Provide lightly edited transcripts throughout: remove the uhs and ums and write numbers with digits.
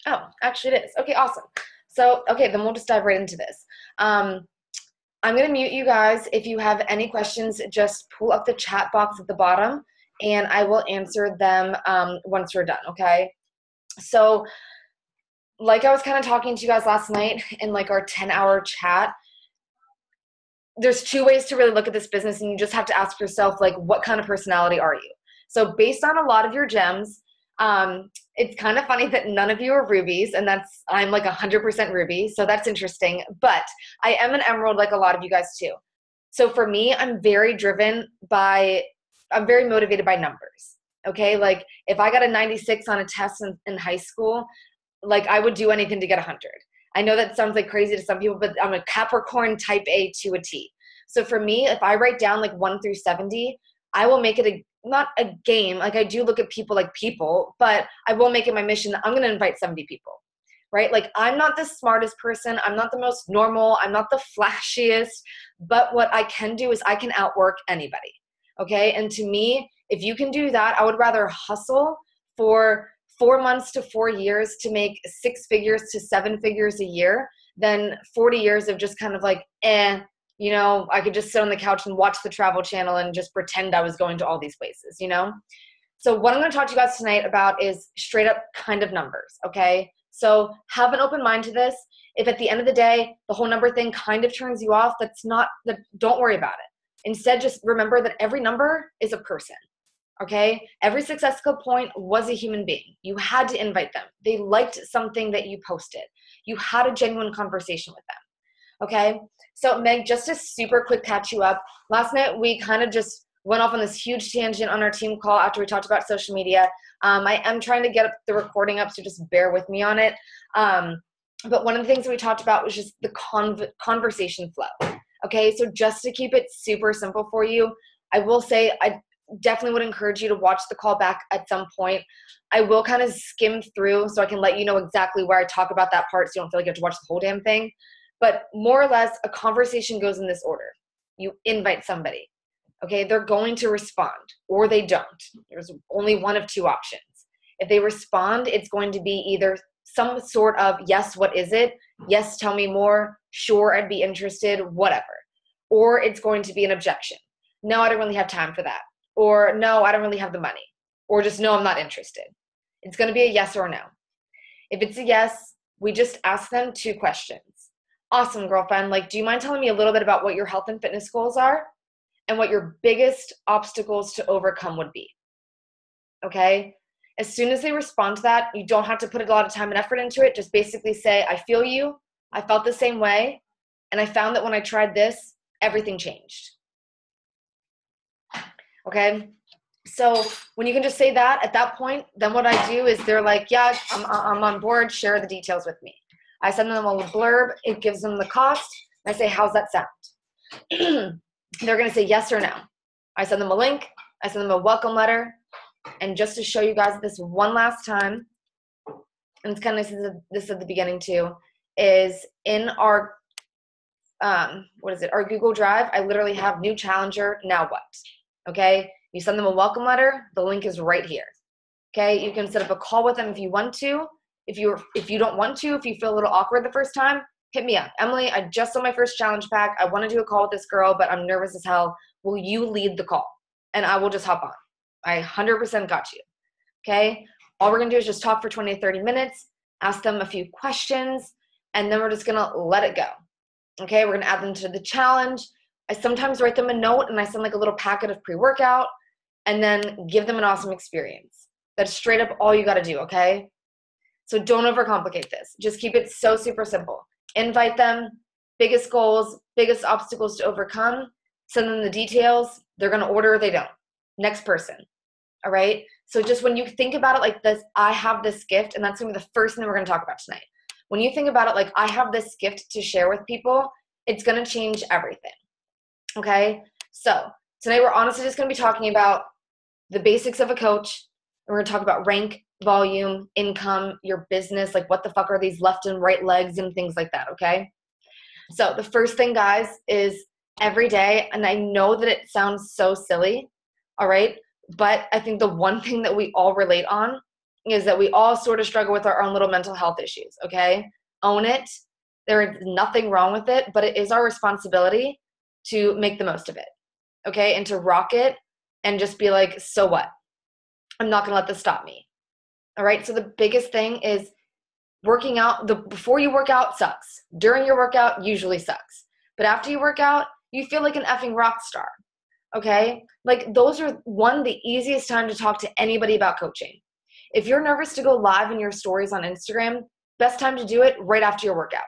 Oh, actually it is. Okay, awesome. So, okay, then we'll just dive right into this. I'm going to mute you guys. If you have any questions, just pull up the chat box at the bottom and I will answer them once we're done, okay? So, like I was kind of talking to you guys last night in like our 10-hour chat, there's two ways to really look at this business, and you just have to ask yourself, like, what kind of personality are you? So based on a lot of your gems, it's kind of funny that none of you are rubies, and I'm like 100% ruby, so that's interesting. But I am an emerald, like a lot of you guys too. So for me, I'm very motivated by numbers. Okay, like if I got a 96 on a test in high school, like I would do anything to get 100. I know that sounds like crazy to some people, but I'm a Capricorn type A to a T. So for me, if I write down like 1 through 70, I will make it not a game. Like I do look at people like people, but I will make it my mission that I'm going to invite 70 people, right? Like I'm not the smartest person. I'm not the most normal. I'm not the flashiest, but what I can do is I can outwork anybody. Okay. And to me, if you can do that, I would rather hustle for 4 months to 4 years to make 6 figures to 7 figures a year than 40 years of just kind of like, I could just sit on the couch and watch the Travel Channel and just pretend I was going to all these places, you know? So what I'm going to talk to you guys tonight about is straight up kind of numbers, okay? So have an open mind to this. If at the end of the day, the whole number thing kind of turns you off, don't worry about it. Instead, just remember that every number is a person. Okay, every successful point was a human being. You had to invite them. They liked something that you posted. You had a genuine conversation with them. Okay, so Meg, just to super quick catch you up, last night we kind of just went off on this huge tangent on our team call after we talked about social media. I am trying to get the recording up, so just bear with me on it. But one of the things that we talked about was just the conversation flow. Okay, so just to keep it super simple for you, I will say I definitely would encourage you to watch the call back at some point. I will kind of skim through so I can let you know exactly where I talk about that part so you don't feel like you have to watch the whole damn thing. But more or less, a conversation goes in this order. You invite somebody. Okay, they're going to respond or they don't. There's only one of two options. If they respond, it's going to be either some sort of, yes, what is it? Yes, tell me more. Sure, I'd be interested, whatever. Or it's going to be an objection. No, I don't really have time for that. Or no, I don't really have the money. Or just no, I'm not interested. It's going to be a yes or a no. If it's a yes, we just ask them 2 questions. Awesome, girlfriend. Like, do you mind telling me a little bit about what your health and fitness goals are and what your biggest obstacles to overcome would be? Okay? As soon as they respond to that, you don't have to put a lot of time and effort into it. Just basically say, I feel you. I felt the same way. And I found that when I tried this, everything changed. Okay? So when you can just say that at that point, then what I do is they're like, yeah, I'm on board. Share the details with me. I send them a blurb. It gives them the cost. I say, how's that sound? They're going to say yes or no. I send them a link. I send them a welcome letter. And just to show you guys this one last time, and it's kind of this at the beginning too, is in our, our Google Drive, I literally have new challenger, now what? Okay, you send them a welcome letter, the link is right here. Okay, you can set up a call with them if you want to. If you don't want to, if you feel a little awkward the first time, hit me up. Emily, I just saw my first challenge pack. I want to do a call with this girl, but I'm nervous as hell. Will you lead the call? And I will just hop on. I 100% got you. Okay, all we're gonna do is just talk for 20 to 30 minutes, ask them a few questions, and then we're just gonna let it go. Okay, we're gonna add them to the challenge. I sometimes write them a note and I send like a little packet of pre-workout and then give them an awesome experience. That's straight up all you gotta do, okay? So don't overcomplicate this. Just keep it so super simple. Invite them, biggest goals, biggest obstacles to overcome, send them the details. They're gonna order or they don't. Next person, all right? So just when you think about it like this, I have this gift, and that's gonna be the first thing we're gonna talk about tonight. When you think about it like I have this gift to share with people, it's gonna change everything. Okay, so tonight we're honestly just going to be talking about the basics of a coach. We're going to talk about rank, volume, income, your business, like what the fuck are these left and right legs and things like that, okay? So the first thing, guys, is every day, and I know that it sounds so silly, all right? But I think the one thing that we all relate on is that we all sort of struggle with our own little mental health issues, okay? Own it. There is nothing wrong with it, but it is our responsibility to make the most of it, okay? And to rock it and just be like, so what? I'm not gonna let this stop me, all right? So the biggest thing is working out. Before you work out sucks. During your workout usually sucks. But after you work out, you feel like an effing rock star, okay? Like those are the easiest time to talk to anybody about coaching. If you're nervous to go live in your stories on Instagram, best time to do it right after your workout.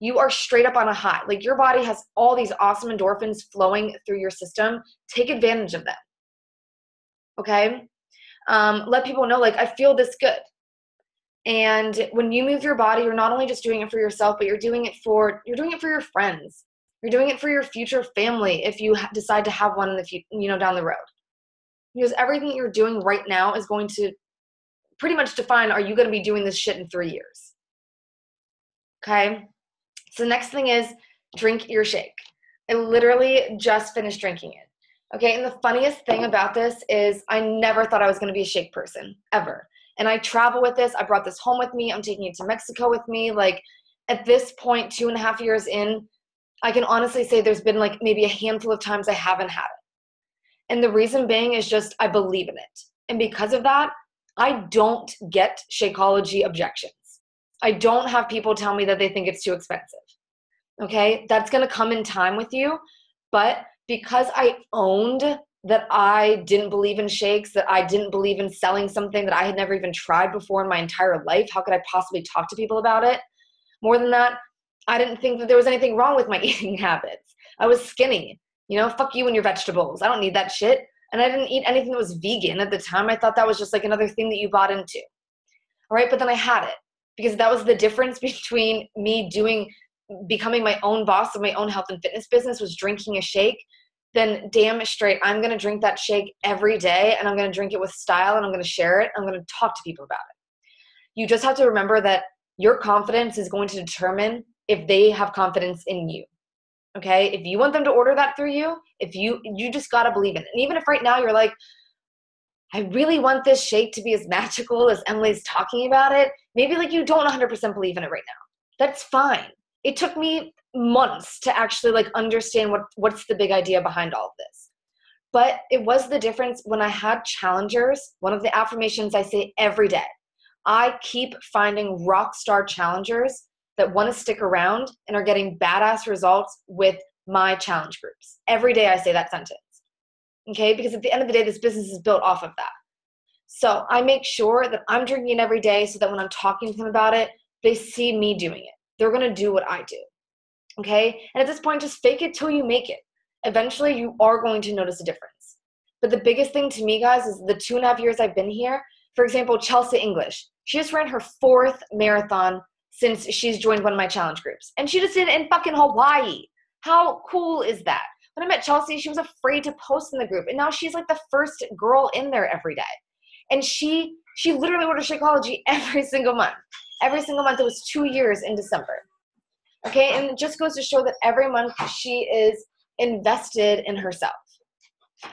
You are straight up on a high. Like your body has all these awesome endorphins flowing through your system. Take advantage of them, okay? Let people know, like, I feel this good. And when you move your body, you're not only just doing it for yourself, but you're doing it for your friends. You're doing it for your future family if you decide to have one in the future, down the road. Because everything you're doing right now is going to pretty much define, are you going to be doing this shit in 3 years? Okay? So the next thing is drink your shake. I literally just finished drinking it. Okay? And the funniest thing about this is I never thought I was going to be a shake person, ever. And I travel with this. I brought this home with me. I'm taking it to Mexico with me. Like at this point, 2.5 years in, I can honestly say there's been like maybe a handful of times I haven't had it. And the reason being is just I believe in it. And because of that, I don't get Shakeology objections. I don't have people tell me that they think it's too expensive. Okay? That's going to come in time with you. But because I owned that I didn't believe in shakes, that I didn't believe in selling something that I had never even tried before in my entire life, how could I possibly talk to people about it? More than that, I didn't think that there was anything wrong with my eating habits. I was skinny. Fuck you and your vegetables. I don't need that shit. And I didn't eat anything that was vegan at the time. I thought that was just like another thing that you bought into. All right, but then I had it because that was the difference between me becoming my own boss of my own health and fitness business was drinking a shake. Then damn straight, I'm going to drink that shake every day and I'm going to drink it with style and I'm going to share it. I'm going to talk to people about it. You just have to remember that your confidence is going to determine if they have confidence in you. Okay? If you want them to order that through you, you just got to believe in it. And even if right now you're like, I really want this shake to be as magical as Emily's talking about it, maybe like you don't 100% believe in it right now. That's fine. It took me months to actually like understand what's the big idea behind all of this. But it was the difference when I had challengers. One of the affirmations I say every day, I keep finding rock star challengers that want to stick around and are getting badass results with my challenge groups. Every day I say that sentence, okay? Because at the end of the day, this business is built off of that. So I make sure that I'm drinking it every day so that when I'm talking to them about it, they see me doing it. They're going to do what I do, okay? And at this point, just fake it till you make it. Eventually, you are going to notice a difference. But the biggest thing to me, guys, is the 2.5 years I've been here. For example, Chelsea English. She just ran her 4th marathon since she's joined one of my challenge groups. And she just did it in fucking Hawaii. How cool is that? When I met Chelsea, she was afraid to post in the group. And now she's like the first girl in there every day. And she literally orders Shakeology every single month. Every single month. It was 2 years in December. Okay, and it just goes to show that every month she is invested in herself.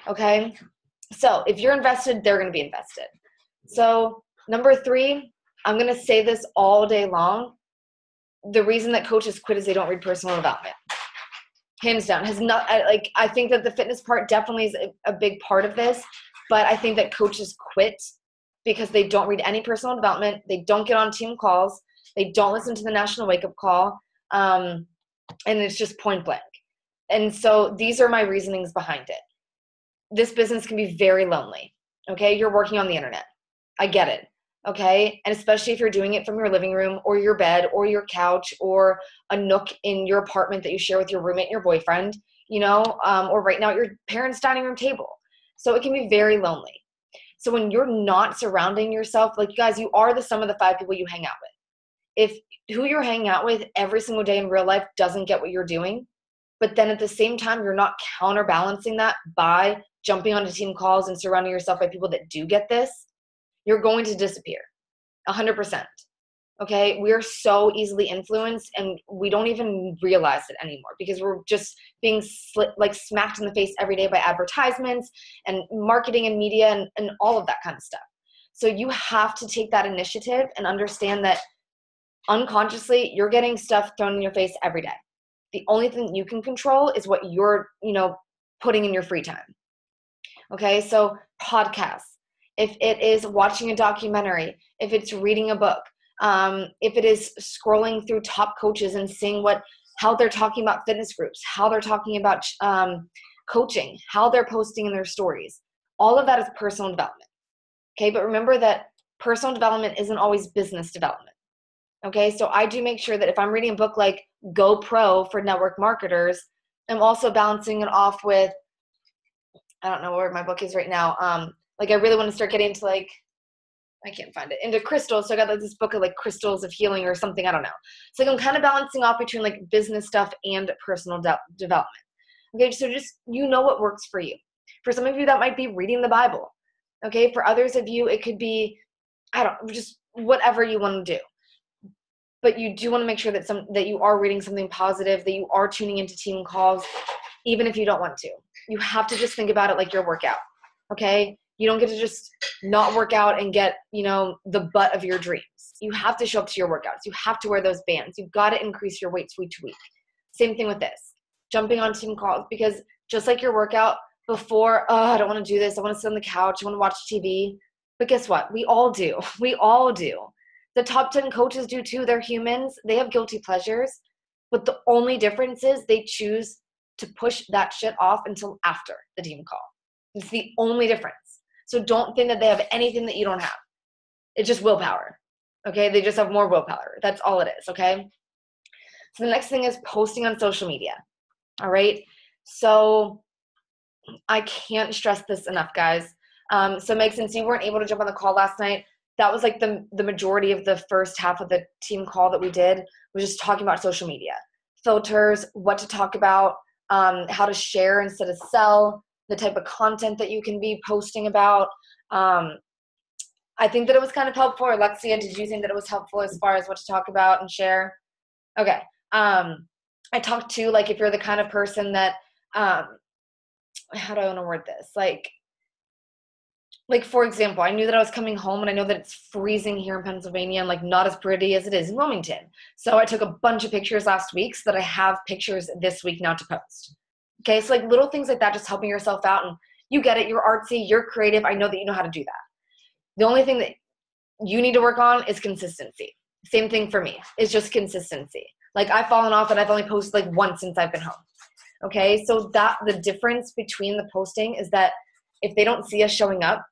Okay, so if you're invested, they're going to be invested. So number 3, I'm going to say this all day long. The reason that coaches quit is they don't read personal development. Hands down. I think that the fitness part definitely is a big part of this, but I think that coaches quit because they don't read any personal development. They don't get on team calls. They don't listen to the National Wake Up Call. And it's just point blank. And so these are my reasonings behind it. This business can be very lonely. Okay. You're working on the internet. I get it. Okay. And especially if you're doing it from your living room or your bed or your couch or a nook in your apartment that you share with your roommate and your boyfriend, or right now at your parents' dining room table. So it can be very lonely. So when you're not surrounding yourself, like, you guys, you are the sum of the 5 people you hang out with. If who you're hanging out with every single day in real life doesn't get what you're doing, but then at the same time, you're not counterbalancing that by jumping onto team calls and surrounding yourself by people that do get this, you're going to disappear 100%. Okay. We are so easily influenced and we don't even realize it anymore because we're just being smacked in the face every day by advertisements and marketing and media and all of that kind of stuff. So you have to take that initiative and understand that unconsciously you're getting stuff thrown in your face every day. The only thing you can control is what you're, putting in your free time. Okay, so podcasts, if it is watching a documentary, if it's reading a book, if it is scrolling through top coaches and seeing how they're talking about fitness groups, how they're talking about coaching, how they're posting in their stories, all of that is personal development. Okay, but remember that personal development isn't always business development. Okay, so I do make sure that if I'm reading a book like Go Pro for network marketers, I'm also balancing it off with, I don't know where my book is right now. I really want to start getting into I can't find it, into crystals. So I got this book of crystals of healing or something. I don't know. So I'm kind of balancing off between business stuff and personal development. Okay, so just, what works for you. For some of you, that might be reading the Bible. Okay, for others of you, it could be, just whatever you want to do. But you do want to make sure that you are reading something positive, that you are tuning into team calls, even if you don't want to. You have to just think about it like your workout, okay? You don't get to just not work out and get, the butt of your dreams. You have to show up to your workouts. You have to wear those bands. You've got to increase your weights week to week. Same thing with this. Jumping on team calls, because just like your workout before, I don't want to do this. I want to sit on the couch. I want to watch TV. But guess what? We all do. We all do. The top 10 coaches do too. They're humans. They have guilty pleasures. But the only difference is they choose to push that shit off until after the team call. It's the only difference. So don't think that they have anything that you don't have. It's just willpower. Okay? They just have more willpower. That's all it is. Okay? So the next thing is posting on social media. All right? So I can't stress this enough, guys. So Meg, since you weren't able to jump on the call last night, that was the majority of the first half of the team call that we did, was just talking about social media. Filters, what to talk about, how to share instead of sell, the type of content that you can be posting about. I think that it was kind of helpful. Alexia, did you think that it was helpful as far as what to talk about and share? Okay. I talked to, if you're the kind of person that, how do I want to word this? For example, I knew that I was coming home, and I know that it's freezing here in Pennsylvania and not as pretty as it is in Wilmington. So I took a bunch of pictures last week so that I have pictures this week now to post. Okay, so little things like that, just helping yourself out. And you get it, you're artsy, you're creative. I know that you know how to do that. The only thing that you need to work on is consistency. Same thing for me. It's just consistency. I've fallen off and I've only posted once since I've been home. Okay, so the difference between the posting is that if they don't see us showing up,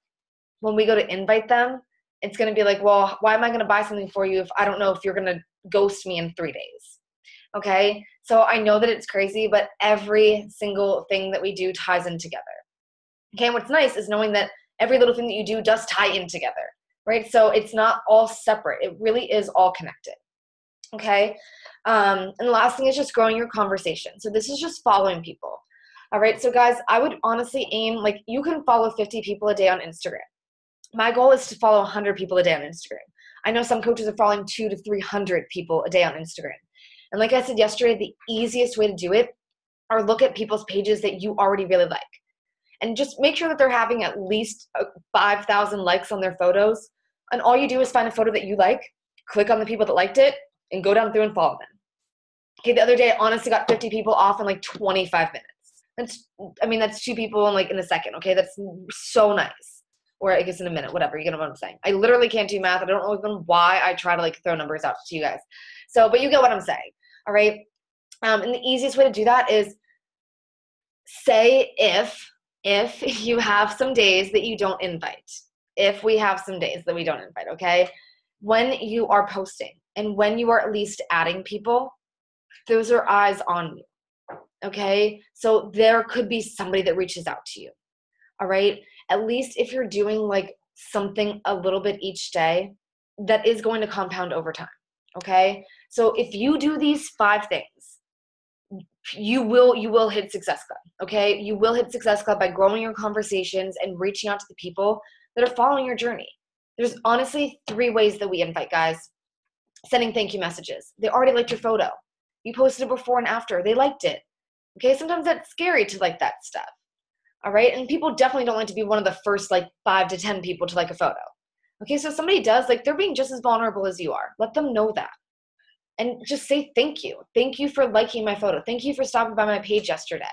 when we go to invite them, it's going to be well, why am I going to buy something for you if I don't know if you're going to ghost me in 3 days? Okay, so I know that it's crazy, but every single thing that we do ties in together. Okay, and what's nice is knowing that every little thing that you do does tie in together, right? So it's not all separate. It really is all connected. Okay, and the last thing is just growing your conversation. So this is just following people. All right, so guys, I would honestly aim, you can follow 50 people a day on Instagram. My goal is to follow 100 people a day on Instagram. I know some coaches are following 200 to 300 people a day on Instagram. And like I said yesterday, the easiest way to do it are look at people's pages that you already really like. And just make sure that they're having at least 5,000 likes on their photos. And all you do is find a photo that you like, click on the people that liked it, and go down through and follow them. Okay, the other day I honestly got 50 people off in 25 minutes. That's 2 people in a second. Okay, that's so nice. Or I guess in a minute, whatever, you get what I'm saying. I literally can't do math. I don't know even why I try to throw numbers out to you guys. So, but you get what I'm saying, all right? And the easiest way to do that is say if you have some days that you don't invite. If we have some days that we don't invite, okay? When you are posting and when you are at least adding people, those are eyes on you, okay? So there could be somebody that reaches out to you, all right? At least if you're doing something a little bit each day, that is going to compound over time, okay? So if you do these 5 things, you will hit Success Club, okay? You will hit Success Club by growing your conversations and reaching out to the people that are following your journey. There's honestly 3 ways that we invite, guys. Sending thank you messages. They already liked your photo. You posted it before and after. They liked it, okay? Sometimes that's scary to like that stuff. All right. And people definitely don't like to be one of the first 5 to 10 people to like a photo. Okay, so if somebody does, like, they're being just as vulnerable as you are. Let them know that. And just say thank you. Thank you for liking my photo. Thank you for stopping by my page yesterday.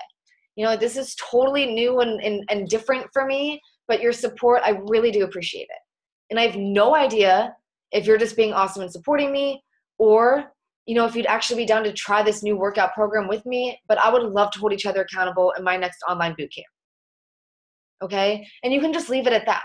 You know, this is totally new and different for me, but your support, I really do appreciate it. And I have no idea if you're just being awesome and supporting me, or, you know, if you'd actually be down to try this new workout program with me, but I would love to hold each other accountable in my next online boot camp. Okay? And you can just leave it at that.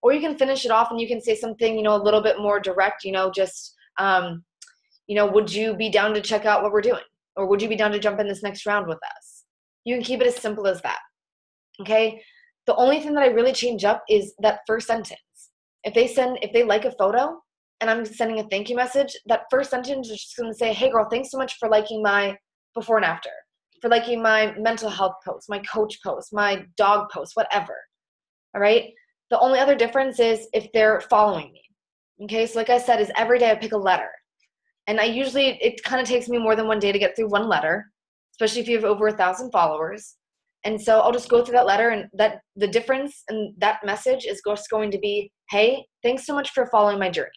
Or you can finish it off and you can say something, you know, a little bit more direct, you know, just, you know, would you be down to check out what we're doing? Or would you be down to jump in this next round with us? You can keep it as simple as that. Okay? The only thing that I really change up is that first sentence. If they like a photo and I'm sending a thank you message, that first sentence is just going to say, hey girl, thanks so much for liking my before and after, for liking my mental health post, my coach post, my dog post, whatever. All right? The only other difference is if they're following me. Okay? So like I said, is every day I pick a letter. And it kind of takes me more than one day to get through one letter, especially if you have over 1,000 followers. And so I'll just go through that letter, and that the difference in that message is just going to be, hey, thanks so much for following my journey.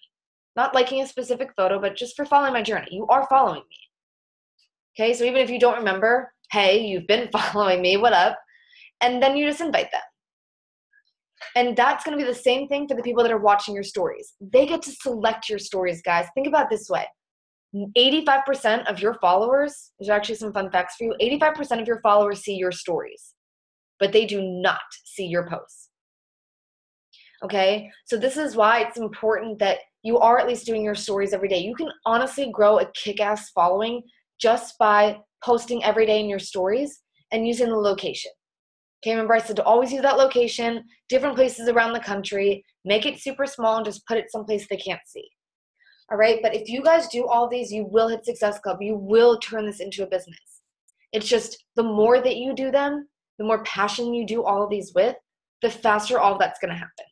Not liking a specific photo, but just for following my journey. You are following me. Okay, so even if you don't remember, hey, you've been following me, what up? And then you just invite them. And that's going to be the same thing for the people that are watching your stories. They get to select your stories, guys. Think about it this way. 85% of your followers, there's actually some fun facts for you, 85% of your followers see your stories, but they do not see your posts. Okay? So this is why it's important that you are at least doing your stories every day. You can honestly grow a kick-ass following just by posting every day in your stories and using the location. Okay, remember I said to always use that location, different places around the country, make it super small and just put it someplace they can't see. All right, but if you guys do all these, you will hit Success Club. You will turn this into a business. It's just the more that you do them, the more passion you do all of these with, the faster all of that's going to happen.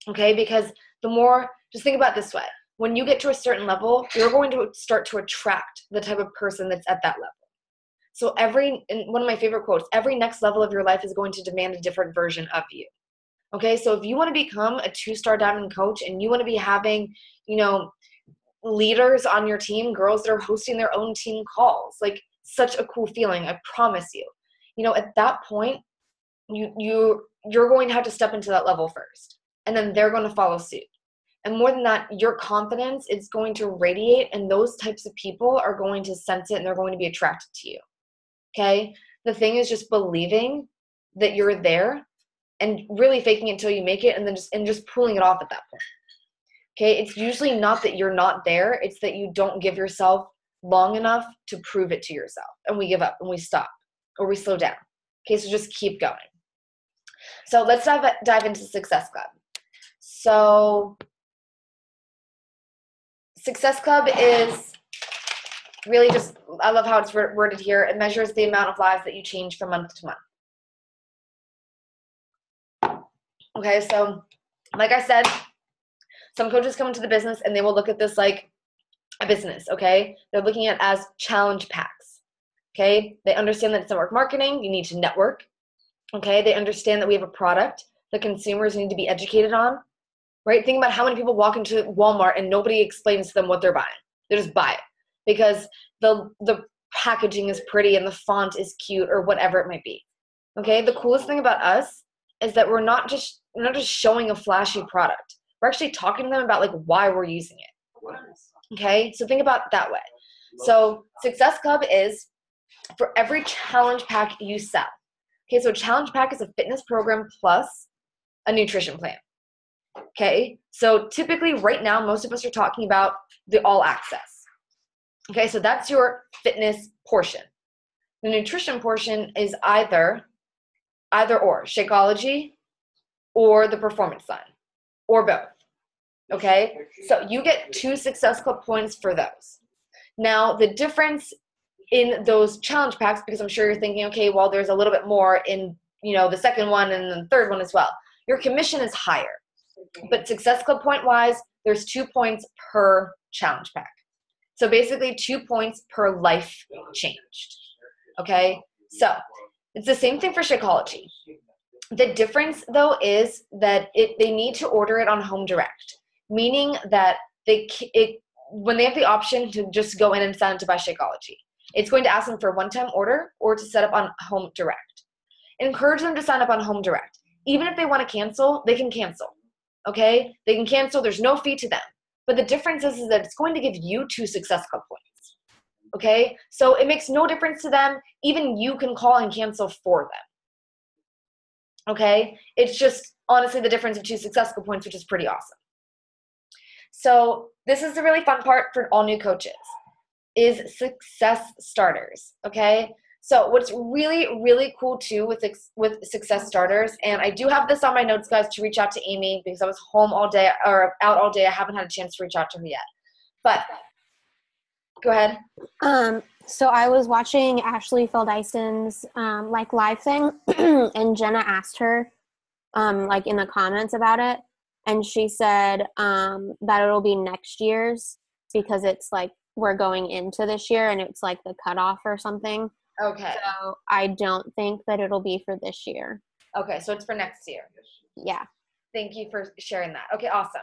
Okay, because the more, just think about it this way. When you get to a certain level, you're going to start to attract the type of person that's at that level. So and one of my favorite quotes, every next level of your life is going to demand a different version of you. Okay, so if you want to become a 2-star diamond coach and you want to be having, you know, leaders on your team, girls that are hosting their own team calls, like such a cool feeling, I promise you. You know, at that point, you're going to have to step into that level first, and then they're going to follow suit. And more than that, your confidence is going to radiate, and those types of people are going to sense it and they're going to be attracted to you. Okay? The thing is just believing that you're there and really faking it until you make it, and then just pulling it off at that point. Okay, it's usually not that you're not there, it's that you don't give yourself long enough to prove it to yourself. And we give up and we stop or we slow down. Okay, so just keep going. So let's dive into Success Club. So Success Club is really just, I love how it's worded here. It measures the amount of lives that you change from month to month. Okay, so like I said, some coaches come into the business and they will look at this like a business, okay? They're looking at it as challenge packs, okay? They understand that it's network marketing. You need to network, okay? They understand that we have a product that consumers need to be educated on, right? Think about how many people walk into Walmart and nobody explains to them what they're buying. They just buy it because the packaging is pretty and the font is cute or whatever it might be, okay? The coolest thing about us is that we're not just showing a flashy product. We're actually talking to them about like why we're using it. Okay, so think about it that way. So Success Club is for every challenge pack you sell. Okay, so a challenge pack is a fitness program plus a nutrition plan. Okay, so typically right now, most of us are talking about the all access. Okay, so that's your fitness portion. The nutrition portion is either or, Shakeology or the Performance Line, or both. Okay, so you get 2 Success Club points for those. Now, the difference in those challenge packs, because I'm sure you're thinking, okay, well, there's a little bit more in, you know, the second one and the third one as well. Your commission is higher, but Success Club point-wise, there's 2 points per challenge pack. So basically 2 points per life changed. Okay, so it's the same thing for Shakeology. The difference, though, is that they need to order it on Home Direct. meaning that when they have the option to just go in and sign up to buy Shakeology, it's going to ask them for a one-time order or to set up on Home Direct. Encourage them to sign up on Home Direct. Even if they want to cancel, they can cancel. Okay? They can cancel. There's no fee to them. But the difference is that it's going to give you 2 Success Club points. Okay? So it makes no difference to them. Even you can call and cancel for them. Okay? It's just honestly the difference of 2 Success Club points, which is pretty awesome. So this is the really fun part for all new coaches, is Success Starters. Okay? So what's really, really cool too with Success Starters, and I do have this on my notes, guys, to reach out to Amy because I was home all day or out all day. I haven't had a chance to reach out to her yet. But go ahead. So I was watching Ashley Feldison's live thing, and Jenna asked her in the comments about it, and she said that it'll be next year's because it's like we're going into this year and it's like the cutoff or something. Okay. So I don't think that it'll be for this year. Okay, so it's for next year. Yeah. Thank you for sharing that. Okay, awesome.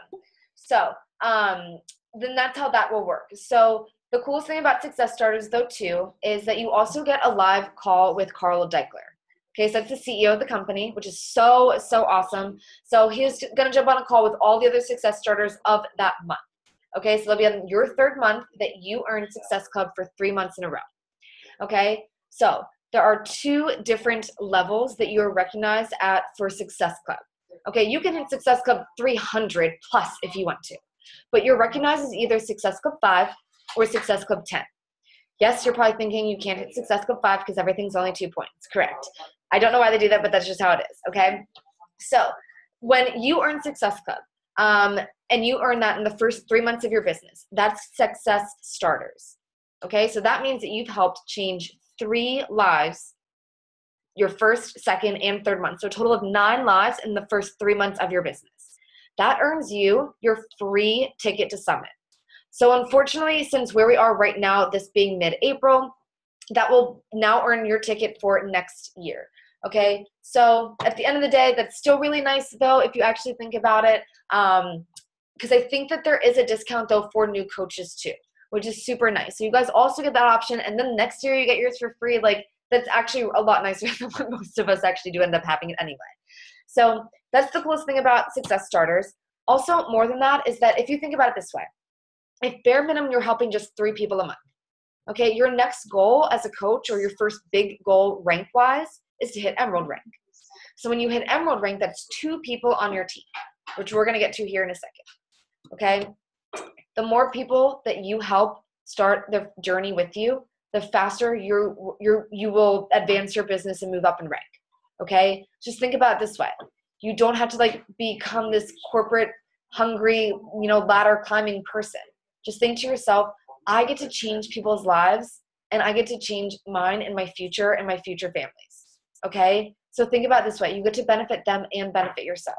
So then that's how that will work. So the coolest thing about Success Starters, though, too, is that you also get a live call with Carl Deichler. Okay, so that's the CEO of the company, which is so, so awesome. So he's going to jump on a call with all the other Success Starters of that month. Okay, so they'll be on your 3rd month that you earn Success Club for 3 months in a row. Okay, so there are 2 different levels that you are recognized at for Success Club. Okay, you can hit Success Club 300 plus if you want to, but you're recognized as either Success Club 5 or Success Club 10. Yes, you're probably thinking you can't hit Success Club 5 because everything's only 2 points. Correct. I don't know why they do that, but that's just how it is, okay? So when you earn Success Club, and you earn that in the first 3 months of your business, that's Success Starters. Okay, so that means that you've helped change 3 lives your 1st, 2nd, and 3rd month. So a total of 9 lives in the first 3 months of your business. That earns you your free ticket to Summit. So unfortunately, since where we are right now, this being mid-April, that will now earn your ticket for next year. Okay, so at the end of the day, that's still really nice, though, if you actually think about it, because I think that there is a discount, though, for new coaches, too, which is super nice. So you guys also get that option, and then next year you get yours for free. Like, that's actually a lot nicer than what most of us actually do end up having it anyway. So that's the coolest thing about Success Starters. Also, more than that is that if you think about it this way, if bare minimum you're helping just 3 people a month, okay, your next goal as a coach or your first big goal rank-wise is to hit Emerald rank. So when you hit Emerald rank, that's 2 people on your team, which we're going to get to here in a second, okay? The more people that you help start the journey with you, the faster you will advance your business and move up in rank, okay? Just think about it this way. You don't have to become this corporate hungry, ladder climbing person. Just think to yourself, I get to change people's lives and I get to change mine and my future families, okay? So think about it this way. You get to benefit them and benefit yourself,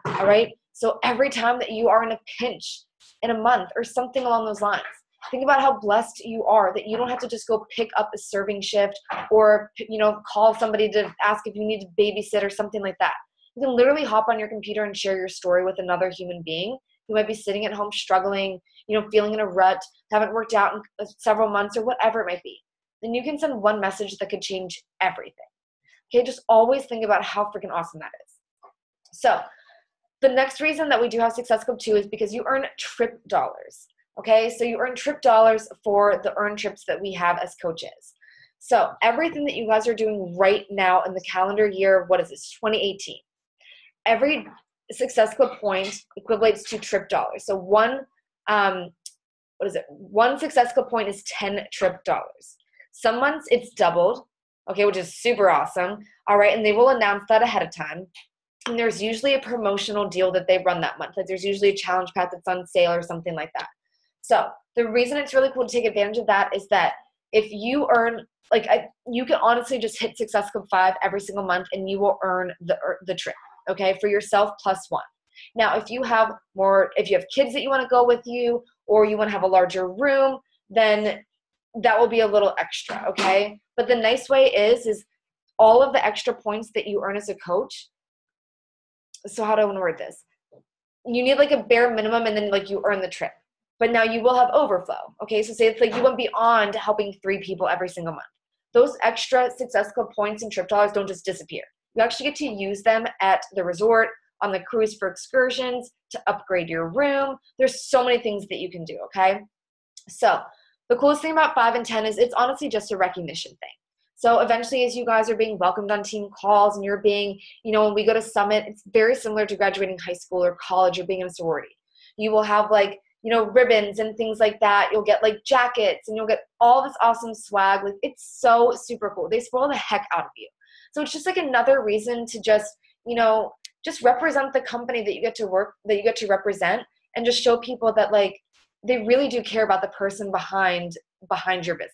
all right? So every time that you are in a pinch in a month or something along those lines, think about how blessed you are that you don't have to just go pick up a serving shift or, call somebody to ask if you need to babysit or something like that. You can literally hop on your computer and share your story with another human being who might be sitting at home struggling, feeling in a rut, haven't worked out in several months or whatever it might be. Then you can send one message that could change everything. Okay, just always think about how freaking awesome that is. So the next reason that we do have Success Club 2 is because you earn trip dollars. Okay, so you earn trip dollars for the earn trips that we have as coaches. So everything that you guys are doing right now in the calendar year, what is this, 2018? Every Success Club point equates to trip dollars. So one Success Club point is 10 trip dollars. Some months it's doubled, okay, which is super awesome. All right, and they will announce that ahead of time. And there's usually a promotional deal that they run that month. Like there's usually a challenge pack that's on sale or something like that. So the reason it's really cool to take advantage of that is that if you earn, you can honestly just hit Success Club 5 every single month and you will earn the trip, okay, for yourself plus 1. Now, if you have kids that you want to go with you or you want to have a larger room, then that will be a little extra, okay? But the nice way is all of the extra points that you earn as a coach. So how do I want to word this? you need like a bare minimum, and then like you earn the trip. But now you will have overflow. Okay, so say it's like you went beyond helping 3 people every single month. Those extra Success Club points and trip dollars don't just disappear. You actually get to use them at the resort, on the cruise for excursions, to upgrade your room. There's so many things that you can do, okay? So the coolest thing about 5 and 10 is it's honestly just a recognition thing. So eventually, as you guys are being welcomed on team calls and you're being, when we go to Summit, it's very similar to graduating high school or college or being in a sorority. You will have like, ribbons and things like that. You'll get like jackets and you'll get all this awesome swag. Like, it's so super cool. They spoil the heck out of you. So it's just like another reason to just, just represent the company that you get to represent, and just show people that like they really do care about the person behind your business.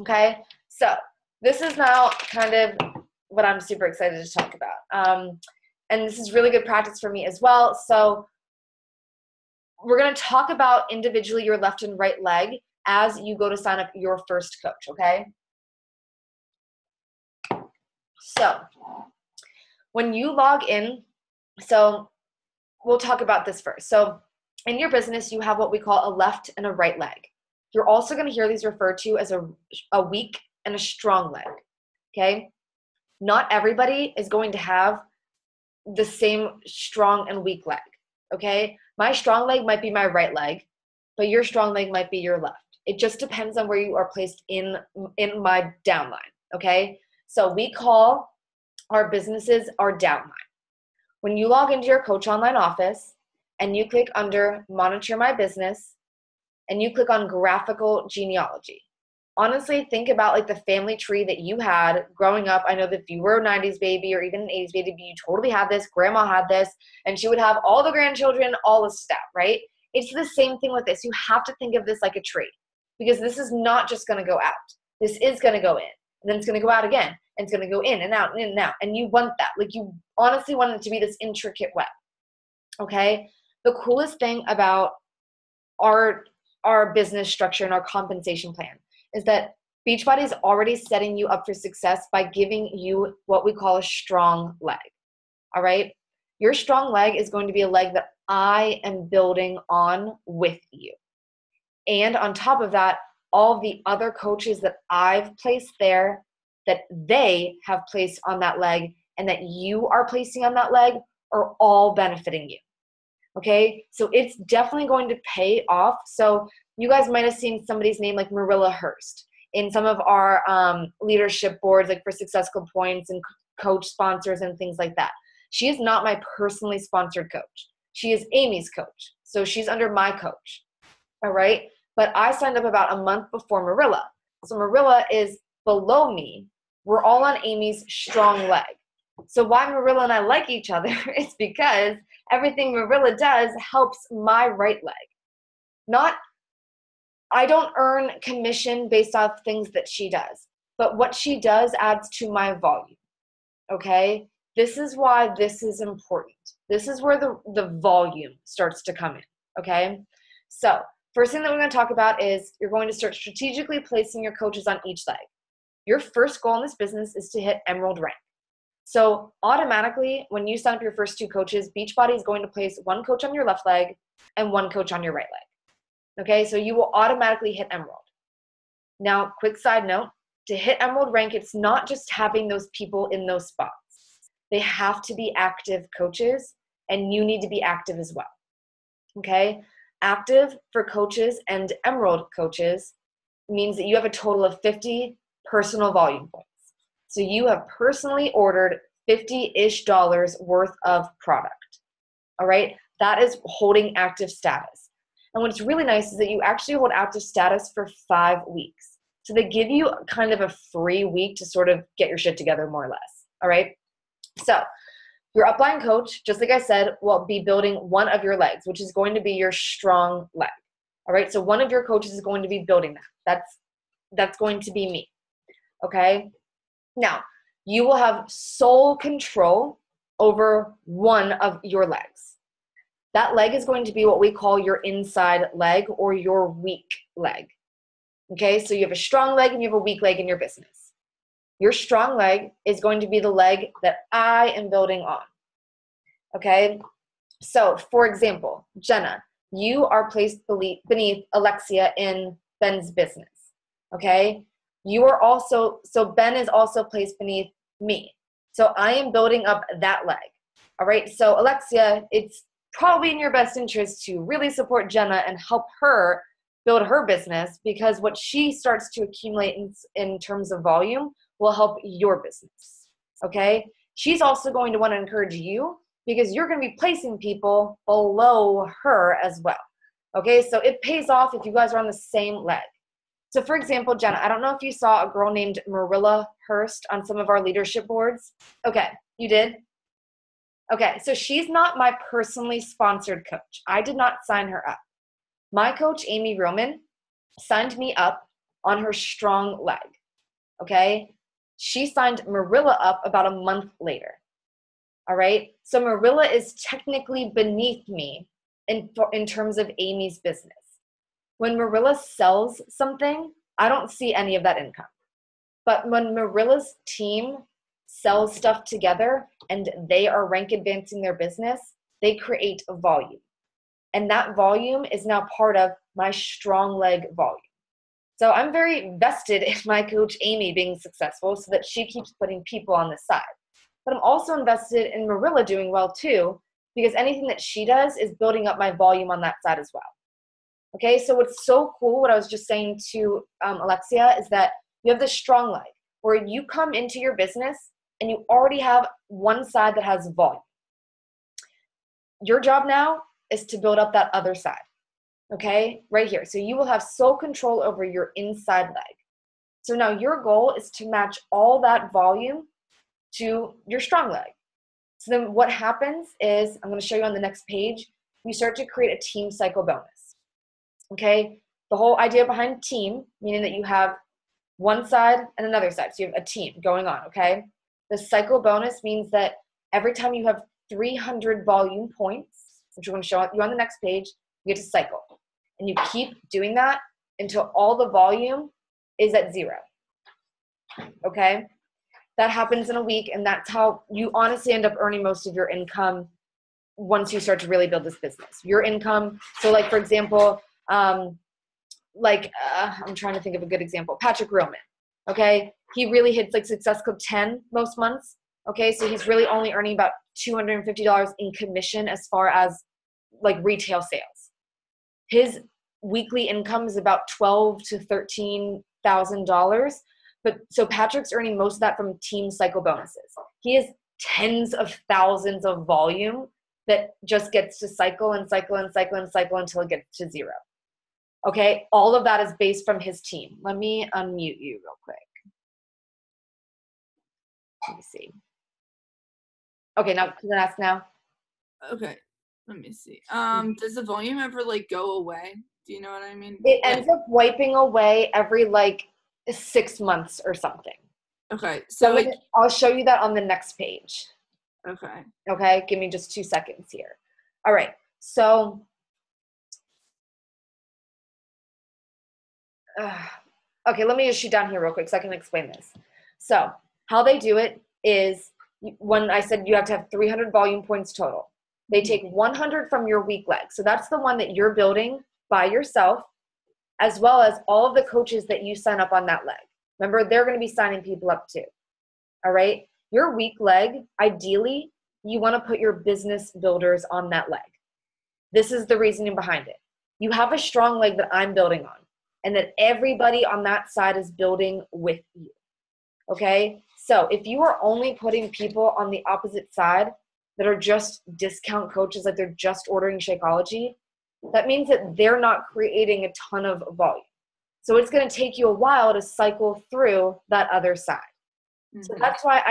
Okay. So this is now kind of what I'm super excited to talk about. And this is really good practice for me as well. So we're going to talk about individually your left and right leg as you go to sign up your first coach. Okay. So when you log in, so we'll talk about this first. So in your business, you have what we call a left and a right leg. You're also going to hear these referred to as a weak and a strong leg, okay? Not everybody is going to have the same strong and weak leg, okay? My strong leg might be my right leg, but your strong leg might be your left. It just depends on where you are placed in my downline, okay? So we call our businesses our downline. When you log into your Coach Online office and you click under Monitor My Business and you click on Graphical Genealogy, honestly, think about like the family tree that you had growing up. I know that if you were a 90s baby or even an 80s baby, you totally had this. Grandma had this, and she would have all the grandchildren all listed out, right? It's the same thing with this. You have to think of this like a tree, because this is not just going to go out. This is going to go in, and then it's going to go out again, and it's going to go in and out and in and out. And you want that. Like, you honestly want it to be this intricate web, okay? The coolest thing about our business structure and our compensation plan is that Beachbody is already setting you up for success by giving you what we call a strong leg, all right? Your strong leg is going to be a leg that I am building on with you. And on top of that, all the other coaches that I've placed there, that they have placed on that leg and that you are placing on that leg, are all benefiting you, okay? So it's definitely going to pay off. So you guys might have seen somebody's name like Marilla Hurst in some of our leadership boards, like for Success Club points and coach sponsors and things like that. She is not my personally sponsored coach. She is Amy's coach. So she's under my coach, all right? But I signed up about a month before Marilla. So Marilla is below me. We're all on Amy's strong leg. So why Marilla and I like each other is because everything Marilla does helps my right leg. I don't earn commission based off things that she does, but what she does adds to my volume, okay? This is why this is important. This is where the volume starts to come in, okay? So first thing that we're going to talk about is you're going to start strategically placing your coaches on each leg. Your first goal in this business is to hit Emerald rank. So automatically, when you sign up your first 2 coaches, Beachbody is going to place 1 coach on your left leg and 1 coach on your right leg. Okay, so you will automatically hit Emerald. Now, quick side note, to hit Emerald rank, it's not just having those people in those spots. They have to be active coaches, and you need to be active as well. Okay, active for coaches and Emerald coaches means that you have a total of 50 personal volume points. So you have personally ordered $50-ish worth of product. All right, that is holding active status. And what's really nice is that you actually hold active status for 5 weeks. So they give you kind of a free week to sort of get your shit together, more or less. All right. So your upline coach, just like I said, will be building one of your legs, which is going to be your strong leg. All right. So one of your coaches is going to be building that. That's going to be me. Okay. Now, you will have sole control over one of your legs. That leg is going to be what we call your inside leg or your weak leg. Okay, so you have a strong leg and you have a weak leg in your business. Your strong leg is going to be the leg that I am building on. Okay, So for example, Jenna, you are placed beneath Alexia in Ben's business. Okay. You are also, so Ben is also placed beneath me. So I am building up that leg. All right. So Alexia, it's probably in your best interest to really support Jenna and help her build her business, because what she starts to accumulate in terms of volume will help your business. Okay. She's also going to want to encourage you because you're going to be placing people below her as well. Okay. So it pays off if you guys are on the same leg. So for example, Jenna, I don't know if you saw a girl named Marilla Hurst on some of our leadership boards. Okay. You did? Okay, so she's not my personally sponsored coach. I did not sign her up. My coach, Amy Roman, signed me up on her strong leg, okay? She signed Marilla up about a month later, all right? So Marilla is technically beneath me in terms of Amy's business. When Marilla sells something, I don't see any of that income. But when Marilla's team sells stuff together and they are rank advancing their business, they create a volume. And that volume is now part of my strong leg volume. So I'm very vested in my coach Amy being successful so that she keeps putting people on the side. But I'm also invested in Marilla doing well too, because anything that she does is building up my volume on that side as well. Okay, so what's so cool, what I was just saying to Alexia, is that you have this strong leg where you come into your business and you already have one side that has volume. Your job now is to build up that other side, okay, right here. So you will have sole control over your inside leg. So now your goal is to match all that volume to your strong leg. So then what happens is, I'm going to show you on the next page, you start to create a team cycle bonus, okay? The whole idea behind team, meaning that you have one side and another side. So you have a team going on, okay? The cycle bonus means that every time you have 300 volume points, which we're going to show you on the next page, you get to cycle. And you keep doing that until all the volume is at 0. Okay? That happens in a week, and that's how you honestly end up earning most of your income once you start to really build this business. Your income, so like for example, I'm trying to think of a good example. Patrick Roman, okay? He really hits like Success Club 10 most months, okay? So he's really only earning about $250 in commission as far as like retail sales. His weekly income is about $12,000 to $13,000. But so Patrick's earning most of that from team cycle bonuses. He has tens of thousands of volume that just gets to cycle and cycle and cycle and cycle until it gets to 0. Okay, all of that is based from his team. Let me unmute you real quick. Let me see. Okay, now can I ask now? Okay, let me see. Does the volume ever like go away? Do you know what I mean? It ends up wiping away every like 6 months or something. Okay, so I'll show you that on the next page. Okay. Okay, give me just 2 seconds here. All right, so okay, let me just shoot down here real quick so I can explain this. So how they do it is, when I said you have to have 300 volume points total, they take 100 from your weak leg. So that's the one that you're building by yourself, as well as all of the coaches that you sign up on that leg. Remember, they're going to be signing people up too. All right? Your weak leg, ideally, you want to put your business builders on that leg. This is the reasoning behind it. You have a strong leg that I'm building on, and that everybody on that side is building with you. Okay? So if you are only putting people on the opposite side that are just discount coaches, like they're just ordering Shakeology, that means that they're not creating a ton of volume. So it's going to take you a while to cycle through that other side. Mm-hmm. So that's why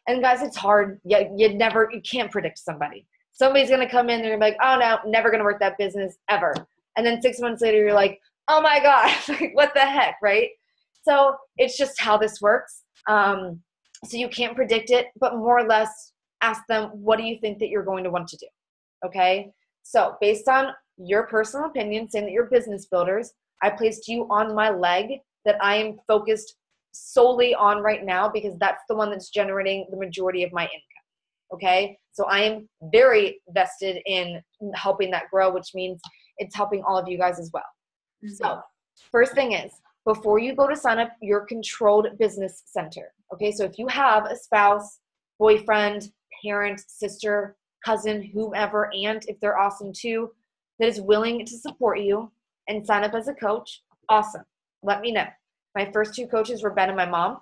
and guys, it's hard. You can't predict somebody. Somebody's going to come in and you're like, oh no, never going to work that business ever. And then 6 months later, you're like, oh my gosh, what the heck, right? So it's just how this works. So you can't predict it, but more or less ask them, what do you think that you're going to want to do? Okay? So based on your personal opinion, saying that you're business builders, I placed you on my leg that I am focused solely on right now because that's the one that's generating the majority of my income. Okay. So I am very vested in helping that grow, which means it's helping all of you guys as well. Mhm. So first thing is, before you go to sign up your controlled business center, okay, so if you have a spouse, boyfriend, parent, sister, cousin, whomever, and if they're awesome too, that is willing to support you and sign up as a coach, awesome. Let me know. My first 2 coaches were Ben and my mom.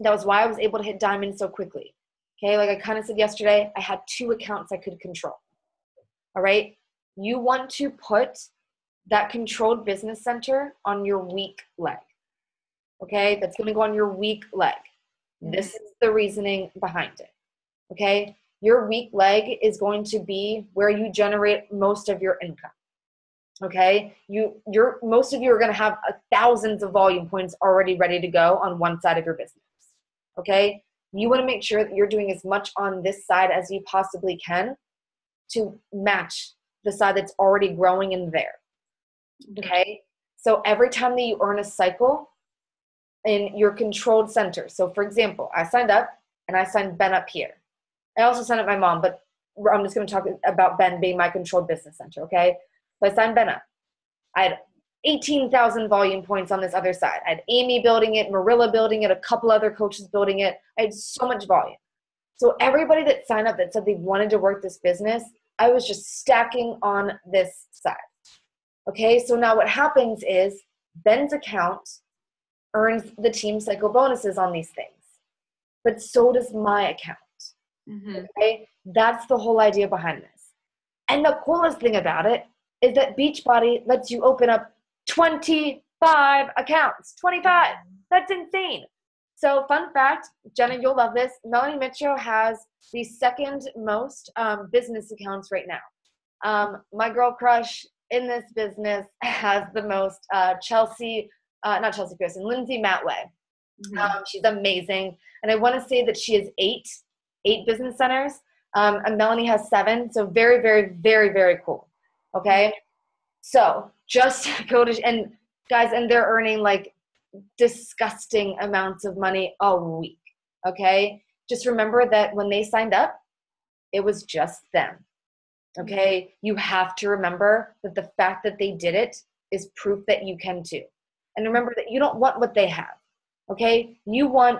That was why I was able to hit diamond so quickly. Okay, like I kind of said yesterday, I had 2 accounts I could control. All right, you want to put that controlled business center on your weak leg. Okay, that's going to go on your weak leg. This is the reasoning behind it. Okay, your weak leg is going to be where you generate most of your income. Okay, most of you are going to have thousands of volume points already ready to go on one side of your business. Okay, you want to make sure that you're doing as much on this side as you possibly can to match the side that's already growing in there. Okay, so every time that you earn a cycle in your controlled center, so for example, I signed up and I signed Ben up here. I also signed up my mom, but I'm just going to talk about Ben being my controlled business center, okay? So I signed Ben up. I had 18,000 volume points on this other side. I had Amy building it, Marilla building it, a couple other coaches building it. I had so much volume. So everybody that signed up that said they wanted to work this business, I was just stacking on this side. Okay, so now what happens is Ben's account earns the team cycle bonuses on these things, but so does my account. Okay, that's the whole idea behind this. And the coolest thing about it is that Beachbody lets you open up 25 accounts. 25. That's insane. So fun fact, Jenna, you'll love this. Melanie Mitchell has the second most business accounts right now. My girl crush in this business has the most not Chelsea Pearson, Lindsay Matway. She's amazing. And I want to say that she has eight business centers. And Melanie has 7. So very, very, very, very cool. Okay. So just go to, and guys, and they're earning like disgusting amounts of money a week. Okay. Just remember that when they signed up, it was just them. Okay. You have to remember that the fact that they did it is proof that you can too. And remember that you don't want what they have. Okay. You want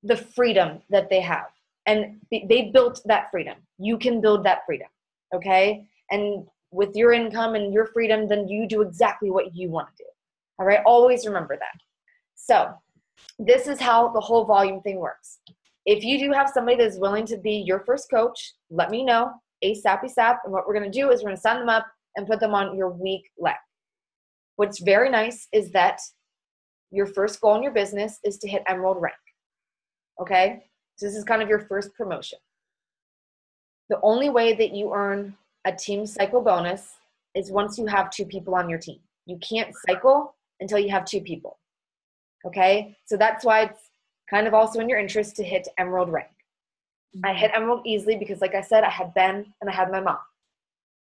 the freedom that they have. And they built that freedom. You can build that freedom. Okay. And with your income and your freedom, then you do exactly what you want to do. All right. Always remember that. So this is how the whole volume thing works. If you do have somebody that's willing to be your first coach, let me know ASAP. And what we're going to do is we're going to sign them up and put them on your weak leg. What's very nice is that your first goal in your business is to hit Emerald rank. Okay. So this is kind of your first promotion. The only way that you earn a team cycle bonus is once you have 2 people on your team. You can't cycle until you have 2 people. Okay. So that's why it's kind of also in your interest to hit Emerald rank. I hit Emerald easily because, like I said, I had Ben and I had my mom.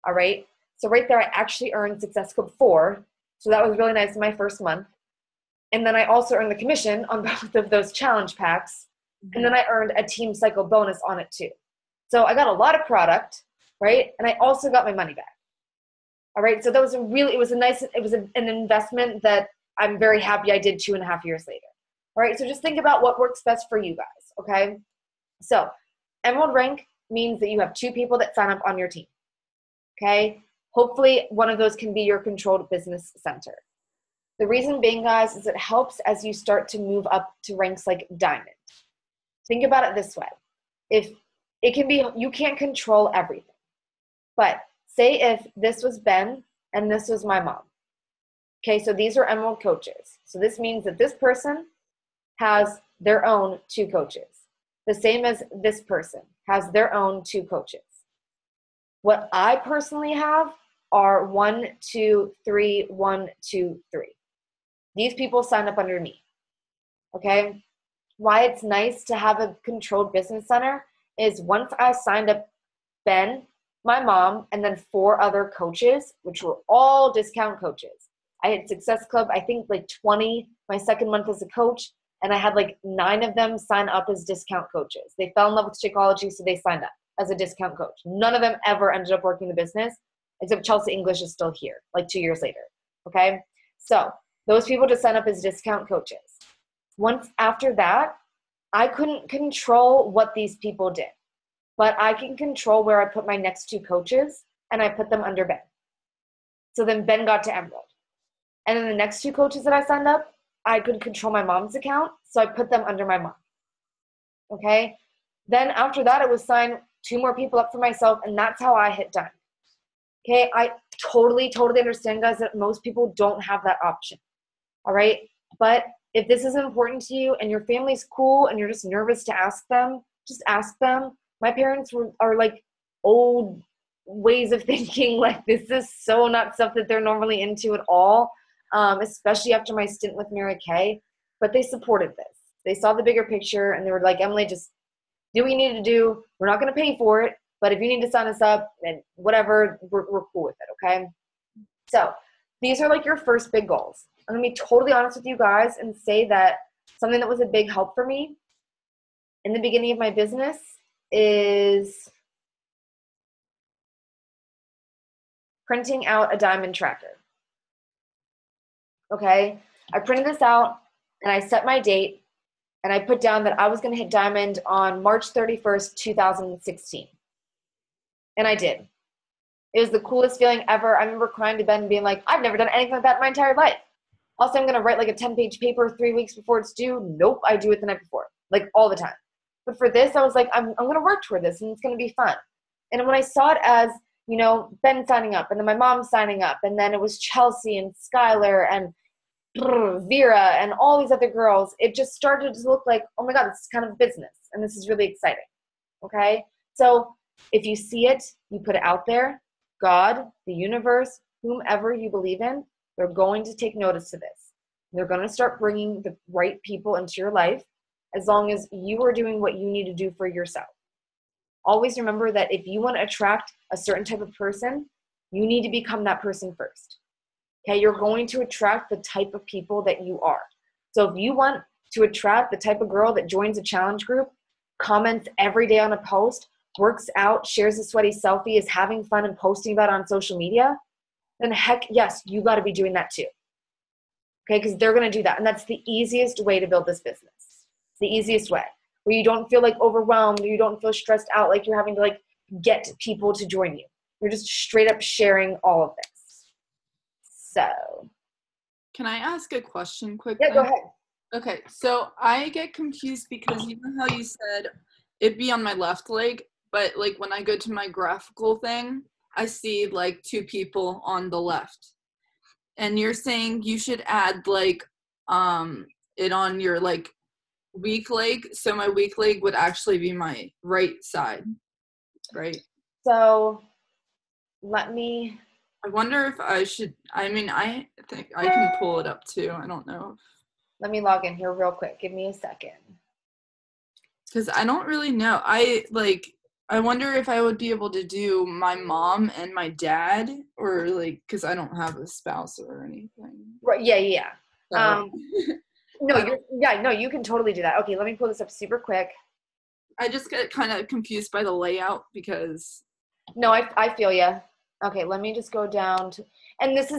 All right. So right there, I actually earned Success Club 4. So that was really nice in my first month. And then I also earned the commission on both of those challenge packs. And then I earned a team cycle bonus on it too. So I got a lot of product, right? And I also got my money back. All right. So that was an investment that I'm very happy I did 2.5 years later. All right. So just think about what works best for you guys. Okay. So Emerald rank means that you have 2 people that sign up on your team. Okay. Hopefully one of those can be your controlled business center. The reason being, guys, is it helps as you start to move up to ranks like Diamond. Think about it this way. If it can be, you can't control everything. But say if this was Ben and this was my mom. Okay, so these are Emerald coaches. So this means that this person has their own 2 coaches. The same as this person has their own 2 coaches. What I personally have are 1, 2, 3, 1, 2, 3. These people signed up under me. Okay? Why it's nice to have a controlled business center is once I signed up Ben, my mom, and then 4 other coaches, which were all discount coaches. I had Success Club, I think like 20 my second month as a coach, and I had like 9 of them sign up as discount coaches. They fell in love with Shakeology, so they signed up as a discount coach. None of them ever ended up working the business, except Chelsea English is still here, like 2 years later. Okay, so those people just sign up as discount coaches. Once after that, I couldn't control what these people did, but I can control where I put my next 2 coaches, and I put them under Ben. So then Ben got to Emerald. And then the next 2 coaches that I signed up, I could control my mom's account, so I put them under my mom. Okay? Then after that, I was signed 2 more people up for myself, and that's how I hit done. Okay? I totally understand, guys, that most people don't have that option. All right? But if this is important to you and your family's cool and you're just nervous to ask them, just ask them. My parents are like old ways of thinking. Like, this is so not stuff that they're normally into at all, especially after my stint with Mary Kay. But they supported this. They saw the bigger picture, and they were like, Emily, just do what you need to do. We're not going to pay for it, but if you need to sign us up, then whatever, we're cool with it, okay? So these are like your first big goals. I'm going to be totally honest with you guys and say that something that was a big help for me in the beginning of my business is printing out a diamond tracker. Okay? I printed this out and I set my date and I put down that I was going to hit diamond on March 31st, 2016. And I did. It was the coolest feeling ever. I remember crying to Ben and being like, I've never done anything like that in my entire life. Also, I'm going to write like a 10-page paper 3 weeks before it's due. Nope, I do it the night before, like all the time. But for this, I was like, I'm going to work toward this, and it's going to be fun. And when I saw it as, you know, Ben signing up, and then my mom signing up, and then it was Chelsea and Skylar and Vera and all these other girls, it just started to look like, oh my God, this is kind of business, and this is really exciting, okay? So if you see it, you put it out there. God, the universe, whomever you believe in, they're going to take notice of this. They're going to start bringing the right people into your life as long as you are doing what you need to do for yourself. Always remember that if you want to attract a certain type of person, you need to become that person first. Okay, you're going to attract the type of people that you are. So if you want to attract the type of girl that joins a challenge group, comments every day on a post, works out, shares a sweaty selfie, is having fun and posting about it on social media, then heck yes, you got to be doing that too. Okay, because they're going to do that. And that's the easiest way to build this business. It's the easiest way, where you don't feel like overwhelmed, or you don't feel stressed out like you're having to like get people to join you. You're just straight up sharing all of this. So. Can I ask a question quickly? Yeah, go ahead. Okay, so I get confused because you know how you said it'd be on my left leg, but like when I go to my graphical thing, I see like 2 people on the left. And you're saying you should add like it on your like weak leg, so my weak leg would actually be my right side, right? So let me, I wonder if I should, I mean, I think I can pull it up too. I don't know. let me log in here real quick. Give me a second. Because I don't really know. I wonder if I would be able to do my mom and my dad, or like, because I don't have a spouse or anything. Right, yeah. So, No, you can totally do that. Okay, let me pull this up super quick. I just get kind of confused by the layout because. No, I feel you. Okay, let me just go down to, and it's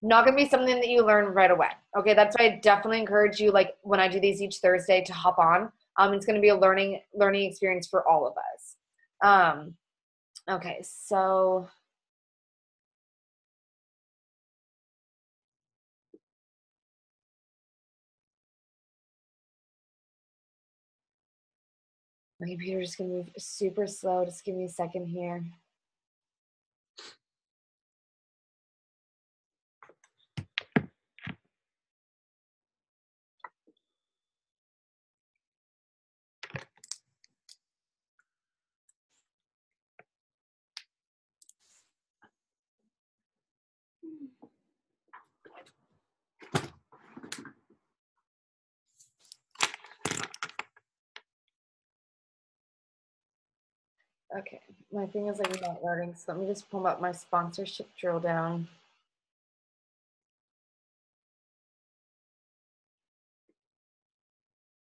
not going to be something that you learn right away. Okay, that's why I definitely encourage you, like when I do these each Thursday, to hop on. It's going to be a learning experience for all of us. Okay, so my computer's just going to move super slow. Just give me a second here. Okay, my thing is like not loading, so let me just pull up my sponsorship drill down.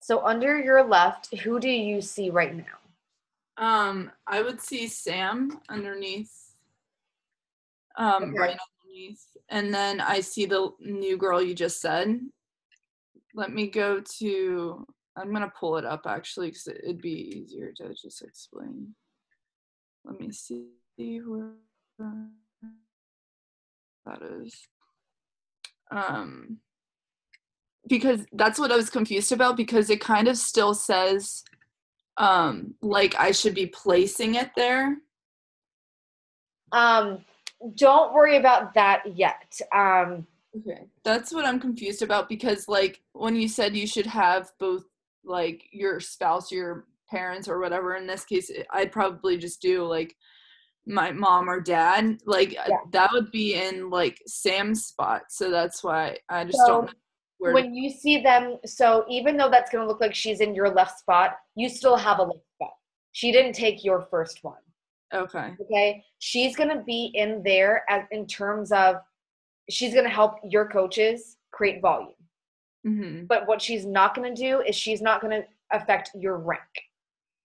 So under your left, who do you see right now? I would see Sam underneath, Okay. right underneath, and then I see the new girl you just said. Let me go to. I'm gonna pull it up actually because it'd be easier to just explain. Let me see where that is. Because that's what I was confused about, because it kind of still says like I should be placing it there. Don't worry about that yet. Okay, that's what I'm confused about, because like when you said you should have both like your spouse, your parents, or whatever, in this case I'd probably just do like my mom or dad, like Yeah. that would be in like Sam's spot, so that's why I just So don't know where when you see them, so even though that's going to look like she's in your left spot, you still have a left spot. She didn't take your first one. Okay. Okay. She's going to be in there as in terms of she's going to help your coaches create volume. Mm-hmm. But what she's not going to do is she's not going to affect your rank.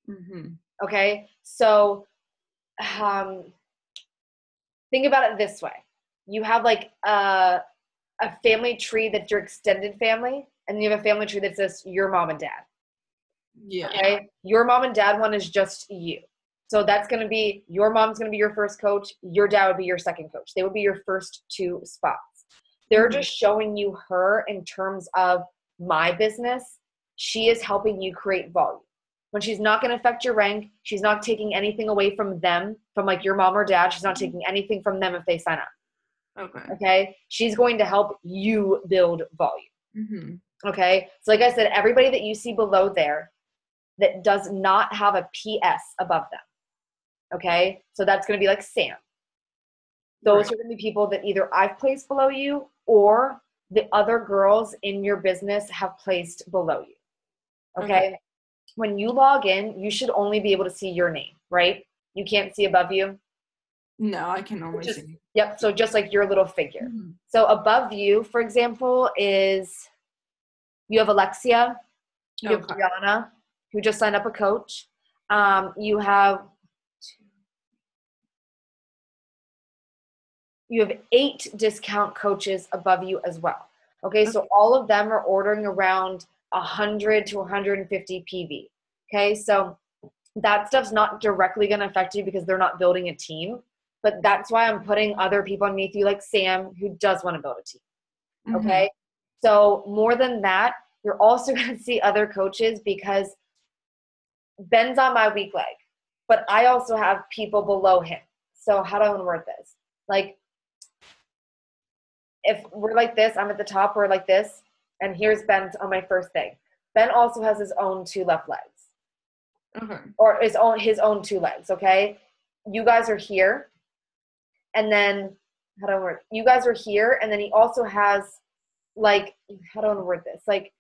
Mm-hmm. Okay. So think about it this way. You have like a family tree that's your extended family, and you have a family tree that's just your mom and dad. Yeah. Okay. Your mom and dad one is just you. So that's going to be, your mom's going to be your first coach. Your dad would be your second coach. They would be your first two spots. They're just showing you her in terms of my business. She is helping you create volume. When she's not going to affect your rank, she's not taking anything away from them, from like your mom or dad. She's not taking anything from them if they sign up. Okay. Okay. She's going to help you build volume. Mm-hmm. Okay. So like I said, everybody that you see below there that does not have a PS above them. Okay. So that's going to be like Sam. Those are going to be people that either I've placed below you or the other girls in your business have placed below you. Okay. When you log in, you should only be able to see your name, right? You can't see above you. No, I can only see. Yep. So just like your little figure. Mm-hmm. So above you, for example, is you have Alexia, you have Brianna, who just signed up a coach. You have 8 discount coaches above you as well. Okay, so all of them are ordering around 100 to 150 PV. Okay, so that stuff's not directly going to affect you because they're not building a team. But that's why I'm putting other people underneath you, like Sam, who does want to build a team. Okay, so more than that, you're also going to see other coaches because Ben's on my weak leg, but I also have people below him. So how do I want to word this? Like, if we're like this, I'm at the top, we're like this, and here's Ben on my first thing. Ben also has his own 2 left legs. Or his own 2 legs, okay? You guys are here, and then, how do I word? You guys are here, and then he also has, like, how do I word this? Like,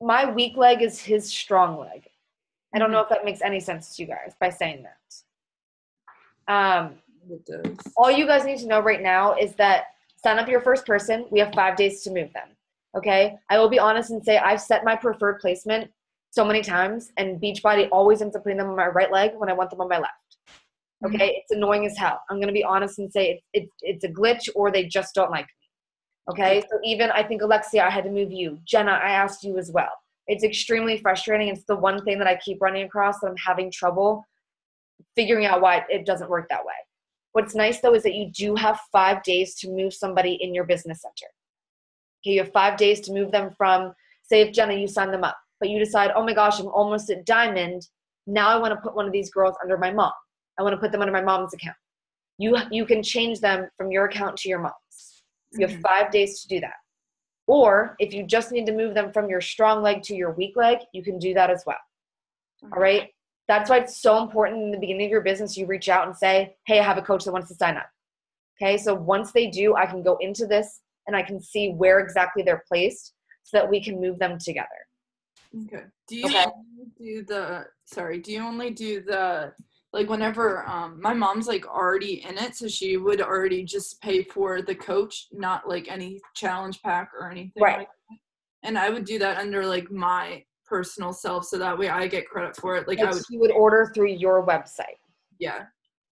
my weak leg is his strong leg. I don't know if that makes any sense to you guys by saying that. It does. All you guys need to know right now is that sign up your first person. We have 5 days to move them. Okay. I will be honest and say I've set my preferred placement so many times, and Beachbody always ends up putting them on my right leg when I want them on my left. Okay. It's annoying as hell. I'm going to be honest and say it's a glitch, or they just don't like me. Okay. So even I think Alexia, I had to move you. Jenna, I asked you as well. It's extremely frustrating. It's the one thing that I keep running across that I'm having trouble figuring out why it doesn't work that way. What's nice, though, is that you do have 5 days to move somebody in your business center. Okay, you have 5 days to move them from, say, if Jenna, you sign them up, but you decide, oh my gosh, I'm almost at Diamond. Now I want to put one of these girls under my mom. I want to put them under my mom's account. You can change them from your account to your mom's. You have 5 days to do that. Or if you just need to move them from your strong leg to your weak leg, you can do that as well. All right? That's why it's so important in the beginning of your business, you reach out and say, hey, I have a coach that wants to sign up. Okay, so once they do, I can go into this and I can see where exactly they're placed so that we can move them together. Okay. Do you only do the like whenever my mom's like already in it, so she would already just pay for the coach, not like any challenge pack or anything Right. like that. And I would do that under like my personal self, so that way I get credit for it. Like I would, you would order through your website. yeah.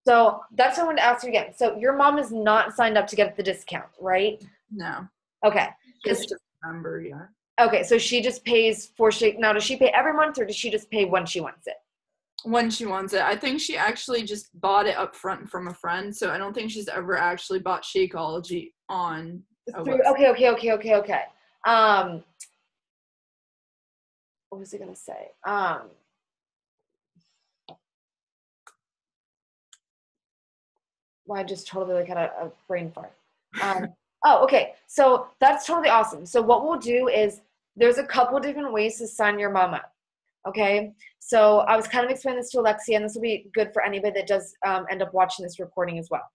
So that's what I wanted to ask you again. So your mom is not signed up to get the discount, right? No. Okay. Just a member, yeah. Okay, so she just pays for Shake. Now, does she pay every month, or does she just pay when she wants it? When she wants it. I think she actually just bought it up front from a friend, so I don't think she's ever actually bought Shakeology on a website. Okay. What was I gonna say? Well, I just totally like had a brain fart. Okay. So that's totally awesome. So what we'll do is there's a couple different ways to sign your mom up. Okay. So I was kind of explaining this to Alexia, and this will be good for anybody that does end up watching this recording as well.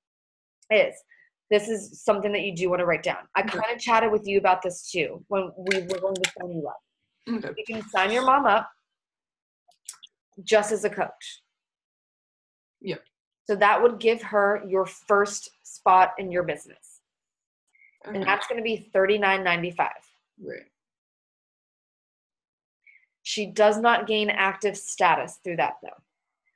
This is something that you do want to write down. I kind of chatted with you about this too when we were going to sign you up. Okay. You can sign your mom up just as a coach. Yep. So that would give her your first spot in your business. Okay. And that's going to be $39.95. Right. She does not gain active status through that though.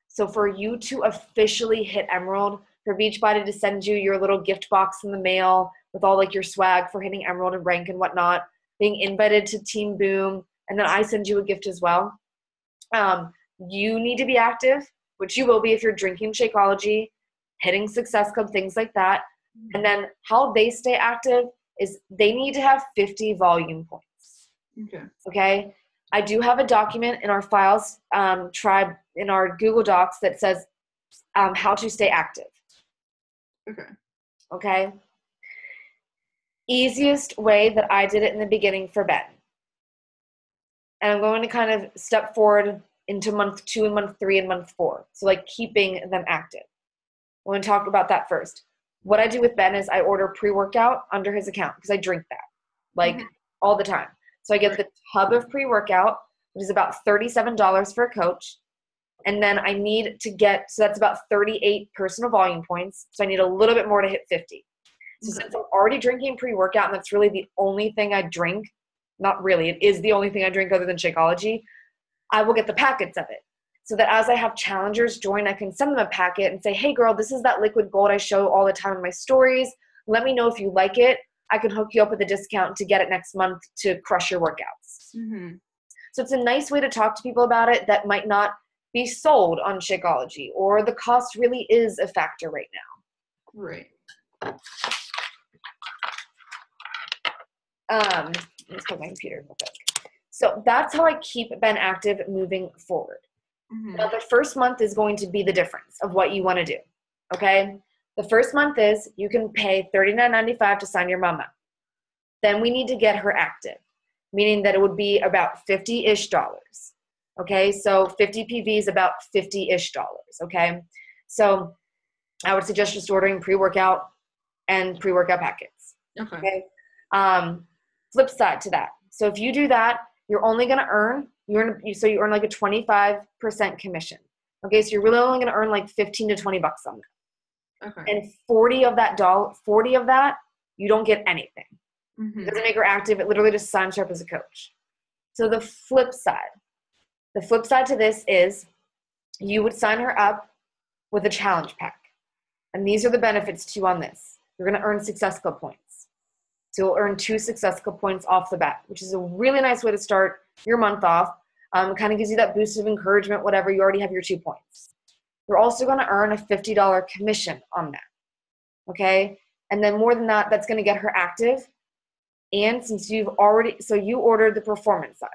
So for you to officially hit Emerald, for Beachbody to send you your little gift box in the mail with all like your swag for hitting Emerald and rank and whatnot, being invited to Team Boom, and then I send you a gift as well. You need to be active, which you will be if you're drinking Shakeology, hitting Success Club, things like that. And then how they stay active is they need to have 50 volume points. Okay. I do have a document in our files tribe in our Google Docs that says how to stay active. Okay. Easiest way that I did it in the beginning for Ben. And I'm going to kind of step forward into month 2 and month 3 and month 4. So like keeping them active. I want to talk about that first. What I do with Ben is I order pre-workout under his account because I drink that like all the time. So I get the tub of pre-workout, which is about $37 for a coach. And then I need to get, so that's about 38 personal volume points. So I need a little bit more to hit 50. So since I'm already drinking pre-workout, and that's really the only thing I drink, not really, it is the only thing I drink other than Shakeology, I will get the packets of it. So that as I have challengers join, I can send them a packet and say, hey girl, this is that liquid gold I show all the time in my stories. Let me know if you like it. I can hook you up with a discount to get it next month to crush your workouts. So it's a nice way to talk to people about it that might not be sold on Shakeology, or the cost really is a factor right now. Right. Let's put my computer real quick. So that's how I keep Ben active moving forward. Now the first month is going to be the difference of what you want to do. Okay. The first month is you can pay $39.95 to sign your mom up. Then we need to get her active, meaning that it would be about $50-ish. Okay. So 50 PV is about $50-ish. Okay. So I would suggest just ordering pre-workout and pre-workout packets. Okay. Flip side to that. So if you do that, you're only going to earn, you earn like a 25% commission. Okay. So you're really only going to earn like 15 to 20 bucks on that. Okay. And 40 of that, you don't get anything. It doesn't make her active. It literally just signs her up as a coach. So the flip side to this is you would sign her up with a challenge pack. And these are the benefits to you on this. You're going to earn Success Club points. So you'll earn 2 Success Club points off the bat, which is a really nice way to start your month off. It kind of gives you that boost of encouragement, whatever. You already have your 2 points. You're also going to earn a $50 commission on that. Okay. And then more than that, that's going to get her active. And since you ordered the performance side.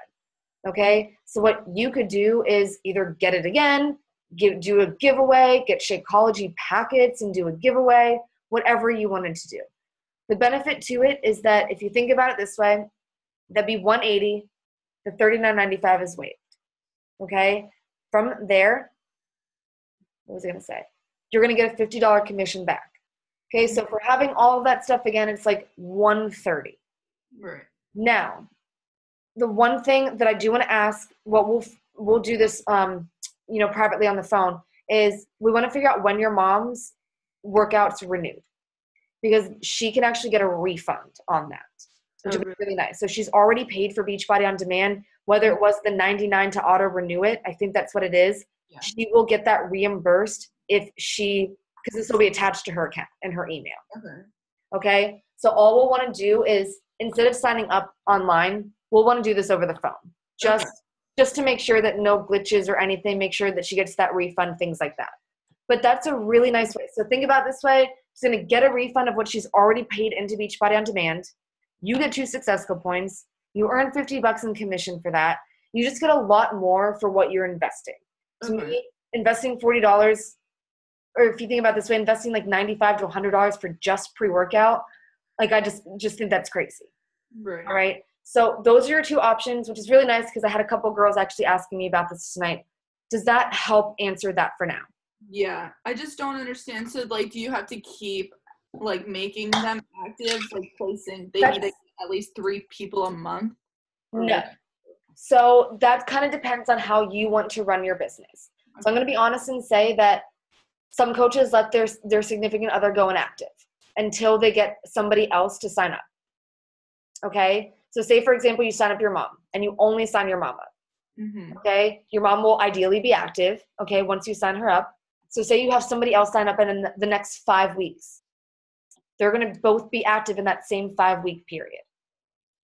Okay. So what you could do is either get it again, do a giveaway, get Shakeology packets and do a giveaway, whatever you wanted to do. The benefit to it is that if you think about it this way, that'd be $180. The $39.95 is waived. Okay. From there, what was I going to say? You're going to get a $50 commission back. Okay. So for having all of that stuff again, it's like $130. Right. Now, the one thing that I do want to ask, what we'll do this, privately on the phone, is we want to figure out when your mom's workouts renewed, because she can actually get a refund on that, which would be really nice. So she's already paid for Beachbody On Demand, whether it was the $99 to auto renew it. I think that's what it is. Yeah. She will get that reimbursed because this will be attached to her account and her email. Okay. So all we'll want to do is, instead of signing up online, we'll want to do this over the phone. Just to make sure that no glitches or anything, make sure that she gets that refund, things like that. But that's a really nice way. So think about it this way. She's going to get a refund of what she's already paid into Beachbody On Demand. You get 2 Success Club points. You earn $50 in commission for that. You just get a lot more for what you're investing. To me, investing $40, or if you think about it this way, investing like $95 to $100 for just pre-workout, like I just think that's crazy. Right. All right. So those are your 2 options, which is really nice because I had a couple girls actually asking me about this tonight. Does that help answer that for now? Yeah, I just don't understand. So, like, do you have to keep, like, making them active, like, placing, they need at least 3 people a month? No. So that kind of depends on how you want to run your business. So I'm going to be honest and say that some coaches let their significant other go inactive until they get somebody else to sign up. Okay? So say, for example, you sign up your mom and you only sign your mom up. Okay? Your mom will ideally be active, okay, once you sign her up. So say you have somebody else sign up in the next 5 weeks. They're going to both be active in that same 5-week period.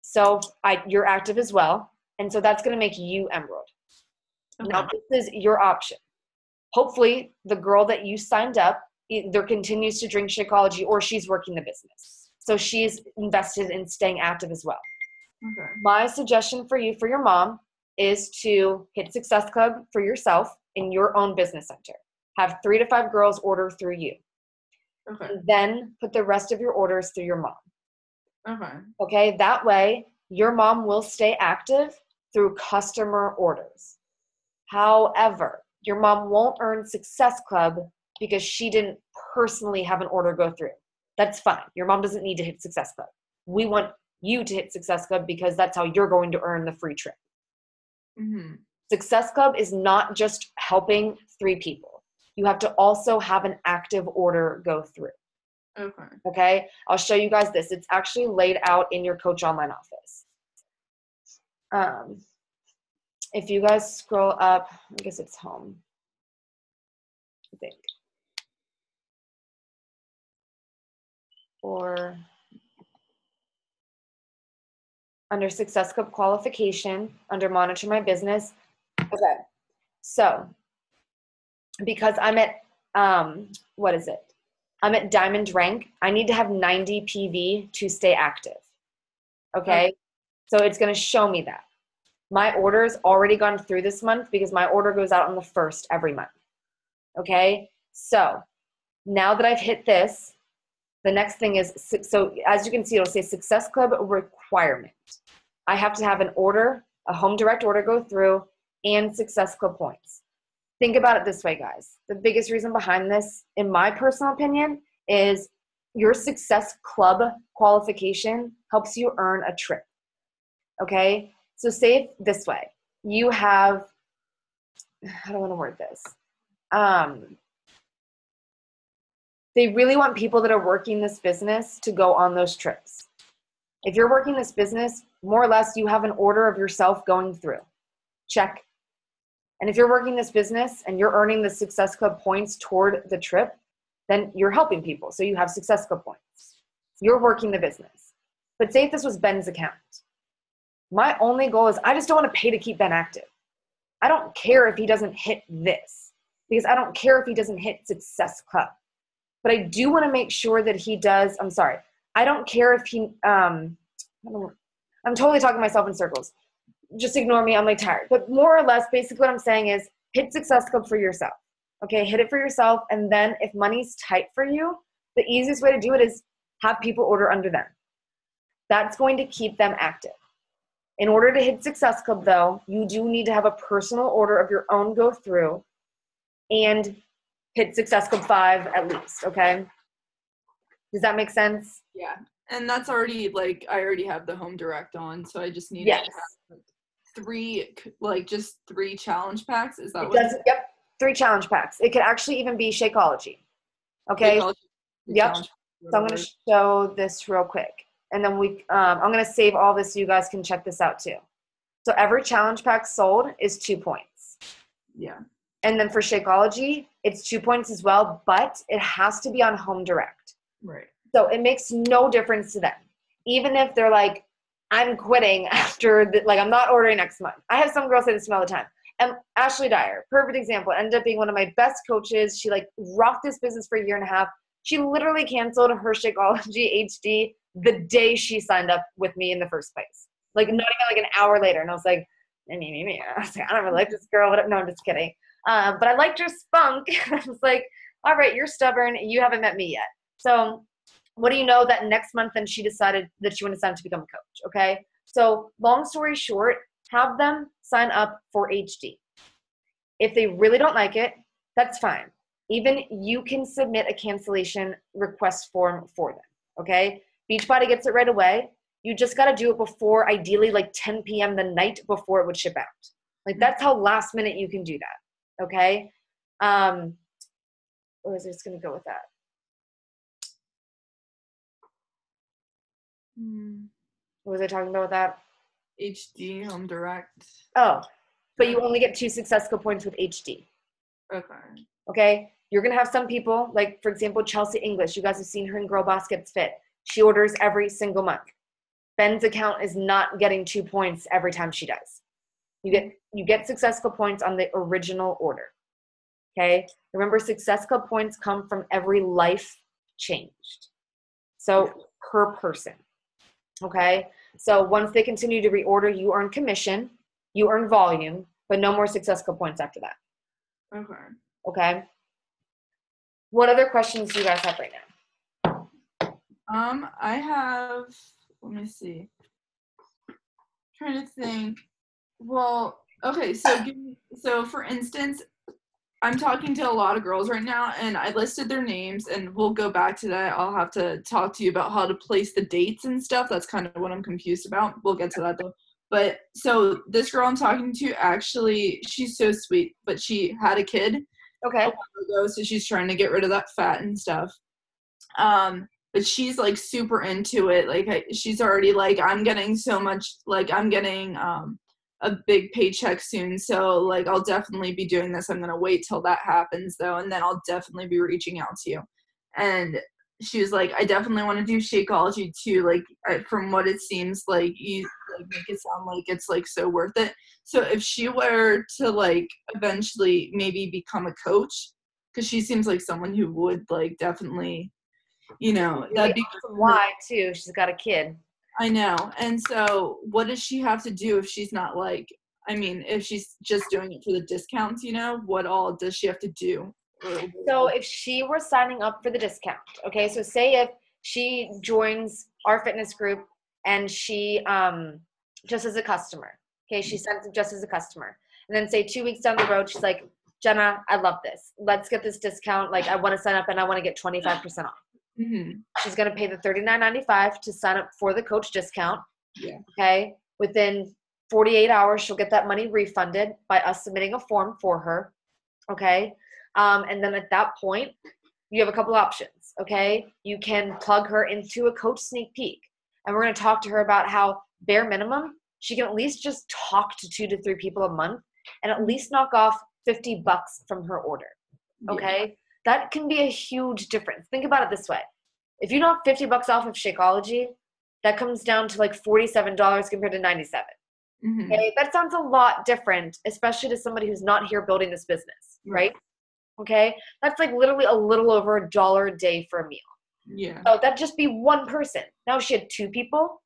So you're active as well. And so that's going to make you Emerald. Okay. Now, this is your option. Hopefully, the girl that you signed up either continues to drink Shakeology or she's working the business. So she's invested in staying active as well. Okay. My suggestion for you, for your mom, is to hit Success Club for yourself in your own business center. Have 3 to 5 girls order through you. Okay. And then put the rest of your orders through your mom. Okay. Okay, that way your mom will stay active through customer orders. However, your mom won't earn Success Club because she didn't personally have an order go through. That's fine. Your mom doesn't need to hit Success Club. We want you to hit Success Club because that's how you're going to earn the free trip. Success Club is not just helping 3 people. You have to also have an active order go through. Okay. I'll show you guys this. It's actually laid out in your Coach Online office. If you guys scroll up, I guess it's home, I think. Or under Success Club qualification, under Monitor My Business. Okay. So because I'm at, what is it? I'm at Diamond rank. I need to have 90 PV to stay active. Okay. So it's going to show me that. My order's already gone through this month because my order goes out on the 1st every month. Okay. So now that I've hit this, the next thing is, so as you can see, it'll say Success Club requirement. I have to have an order, a home direct order go through, and Success Club points. Think about it this way, guys. The biggest reason behind this, in my personal opinion, is your Success Club qualification helps you earn a trip. Okay? So say it this way. You have, how do I want to word this? They really want people that are working this business to go on those trips. If you're working this business, more or less you have an order of yourself going through. Check. And if you're working this business and you're earning the Success Club points toward the trip, then you're helping people. So you have Success Club points. You're working the business. But say if this was Ben's account. My only goal is I just don't want to pay to keep Ben active. I don't care if he doesn't hit this because I don't care if he doesn't hit Success Club. But I do want to make sure that he does. I'm sorry. I don't care if he, I'm totally talking myself in circles. Just ignore me. I'm like tired. But more or less, basically what I'm saying is hit Success Club for yourself. Okay, hit it for yourself. And then if money's tight for you, the easiest way to do it is have people order under them. That's going to keep them active. In order to hit Success Club, though, you do need to have a personal order of your own go through and hit Success Club 5 at least, okay? Does that make sense? Yeah. And that's already, like, I already have the home direct on, so I just need to have 3, like, just 3 challenge packs. Is that what? Yep. 3 challenge packs. It could actually even be Shakeology. Okay. Yep. So I'm going to show this real quick. And then I'm going to save all this so you guys can check this out too. So every challenge pack sold is 2 points. Yeah. And then for Shakeology, it's 2 points as well, but it has to be on home direct. Right. So it makes no difference to them. Even if they're like, I'm quitting after, I'm not ordering next month. I have some girls say this to me all the time. And Ashley Dyer, perfect example, ended up being one of my best coaches. She rocked this business for a year and a half. She literally canceled her Shakeology HD the day she signed up with me in the first place. Not even an hour later. And I was like, I don't really like this girl. No, I'm just kidding. But I liked her spunk. I was like, all right, you're stubborn. You haven't met me yet. So what do you know that next month then she decided that she wanted to sign up to become a coach, okay? So long story short, have them sign up for HD. If they really don't like it, that's fine. Even you can submit a cancellation request form for them, okay? Beachbody gets it right away. You just got to do it before, ideally 10 p.m. the night before it would ship out. That's how last minute you can do that, okay? Or is it just going to go with that? What was I talking about with that? HD, home direct. Oh, but you only get 2 success code points with HD. Okay? You're going to have some people, for example, Chelsea English. You guys have seen her in Girl Boss Gets Fit. She orders every single month. Ben's account is not getting 2 points every time she does. You get successful points on the original order. Okay? Remember, success club points come from every life changed. So per person. Okay? So once they continue to reorder, you earn commission, you earn volume, but no more success club points after that. Okay? What other questions do you guys have right now? I have, let me see. Trying to think. Well, okay, so for instance, I'm talking to a lot of girls right now, and I listed their names, and we'll go back to that. I'll have to talk to you about how to place the dates and stuff. That's kind of what I'm confused about. We'll get to that, though. But so this girl I'm talking to, actually, she's so sweet, but she had a kid a while ago, so she's trying to get rid of that fat and stuff. But she's super into it. She's already I'm getting so much, I'm getting a big paycheck soon, so I'll definitely be doing this. I'm gonna wait till that happens though, and then I'll definitely be reaching out to you. And she was like, I definitely want to do Shakeology too. From what it seems you make it sound like it's so worth it. So if she were to eventually maybe become a coach, because she seems like someone who would definitely, that'd be why too. She's got a kid. I know. And so what does she have to do if she's not if she's just doing it for the discounts, what all does she have to do? So if she were signing up for the discount, okay, so say if she joins our fitness group and she just as a customer, okay, she signs up just as a customer. And then say 2 weeks down the road, she's like, Jenna, I love this. Let's get this discount. I want to sign up and I want to get 25% off. Mm-hmm. She's going to pay the $39.95 to sign up for the coach discount. Yeah. Okay. Within 48 hours, she'll get that money refunded by us submitting a form for her. Okay. And then at that point, you have a couple options. Okay. You can plug her into a coach sneak peek. And we're going to talk to her about how bare minimum, she can at least just talk to 2 to 3 people a month and at least knock off $50 from her order. Okay. Yeah. That can be a huge difference. Think about it this way. If you knock $50 off of Shakeology, that comes down to $47 compared to $97. Mm-hmm. Okay, that sounds a lot different, especially to somebody who's not here building this business, right? Okay, that's literally a little over $1 a day for a meal. Yeah. So that'd just be one person. Now if she had 2 people,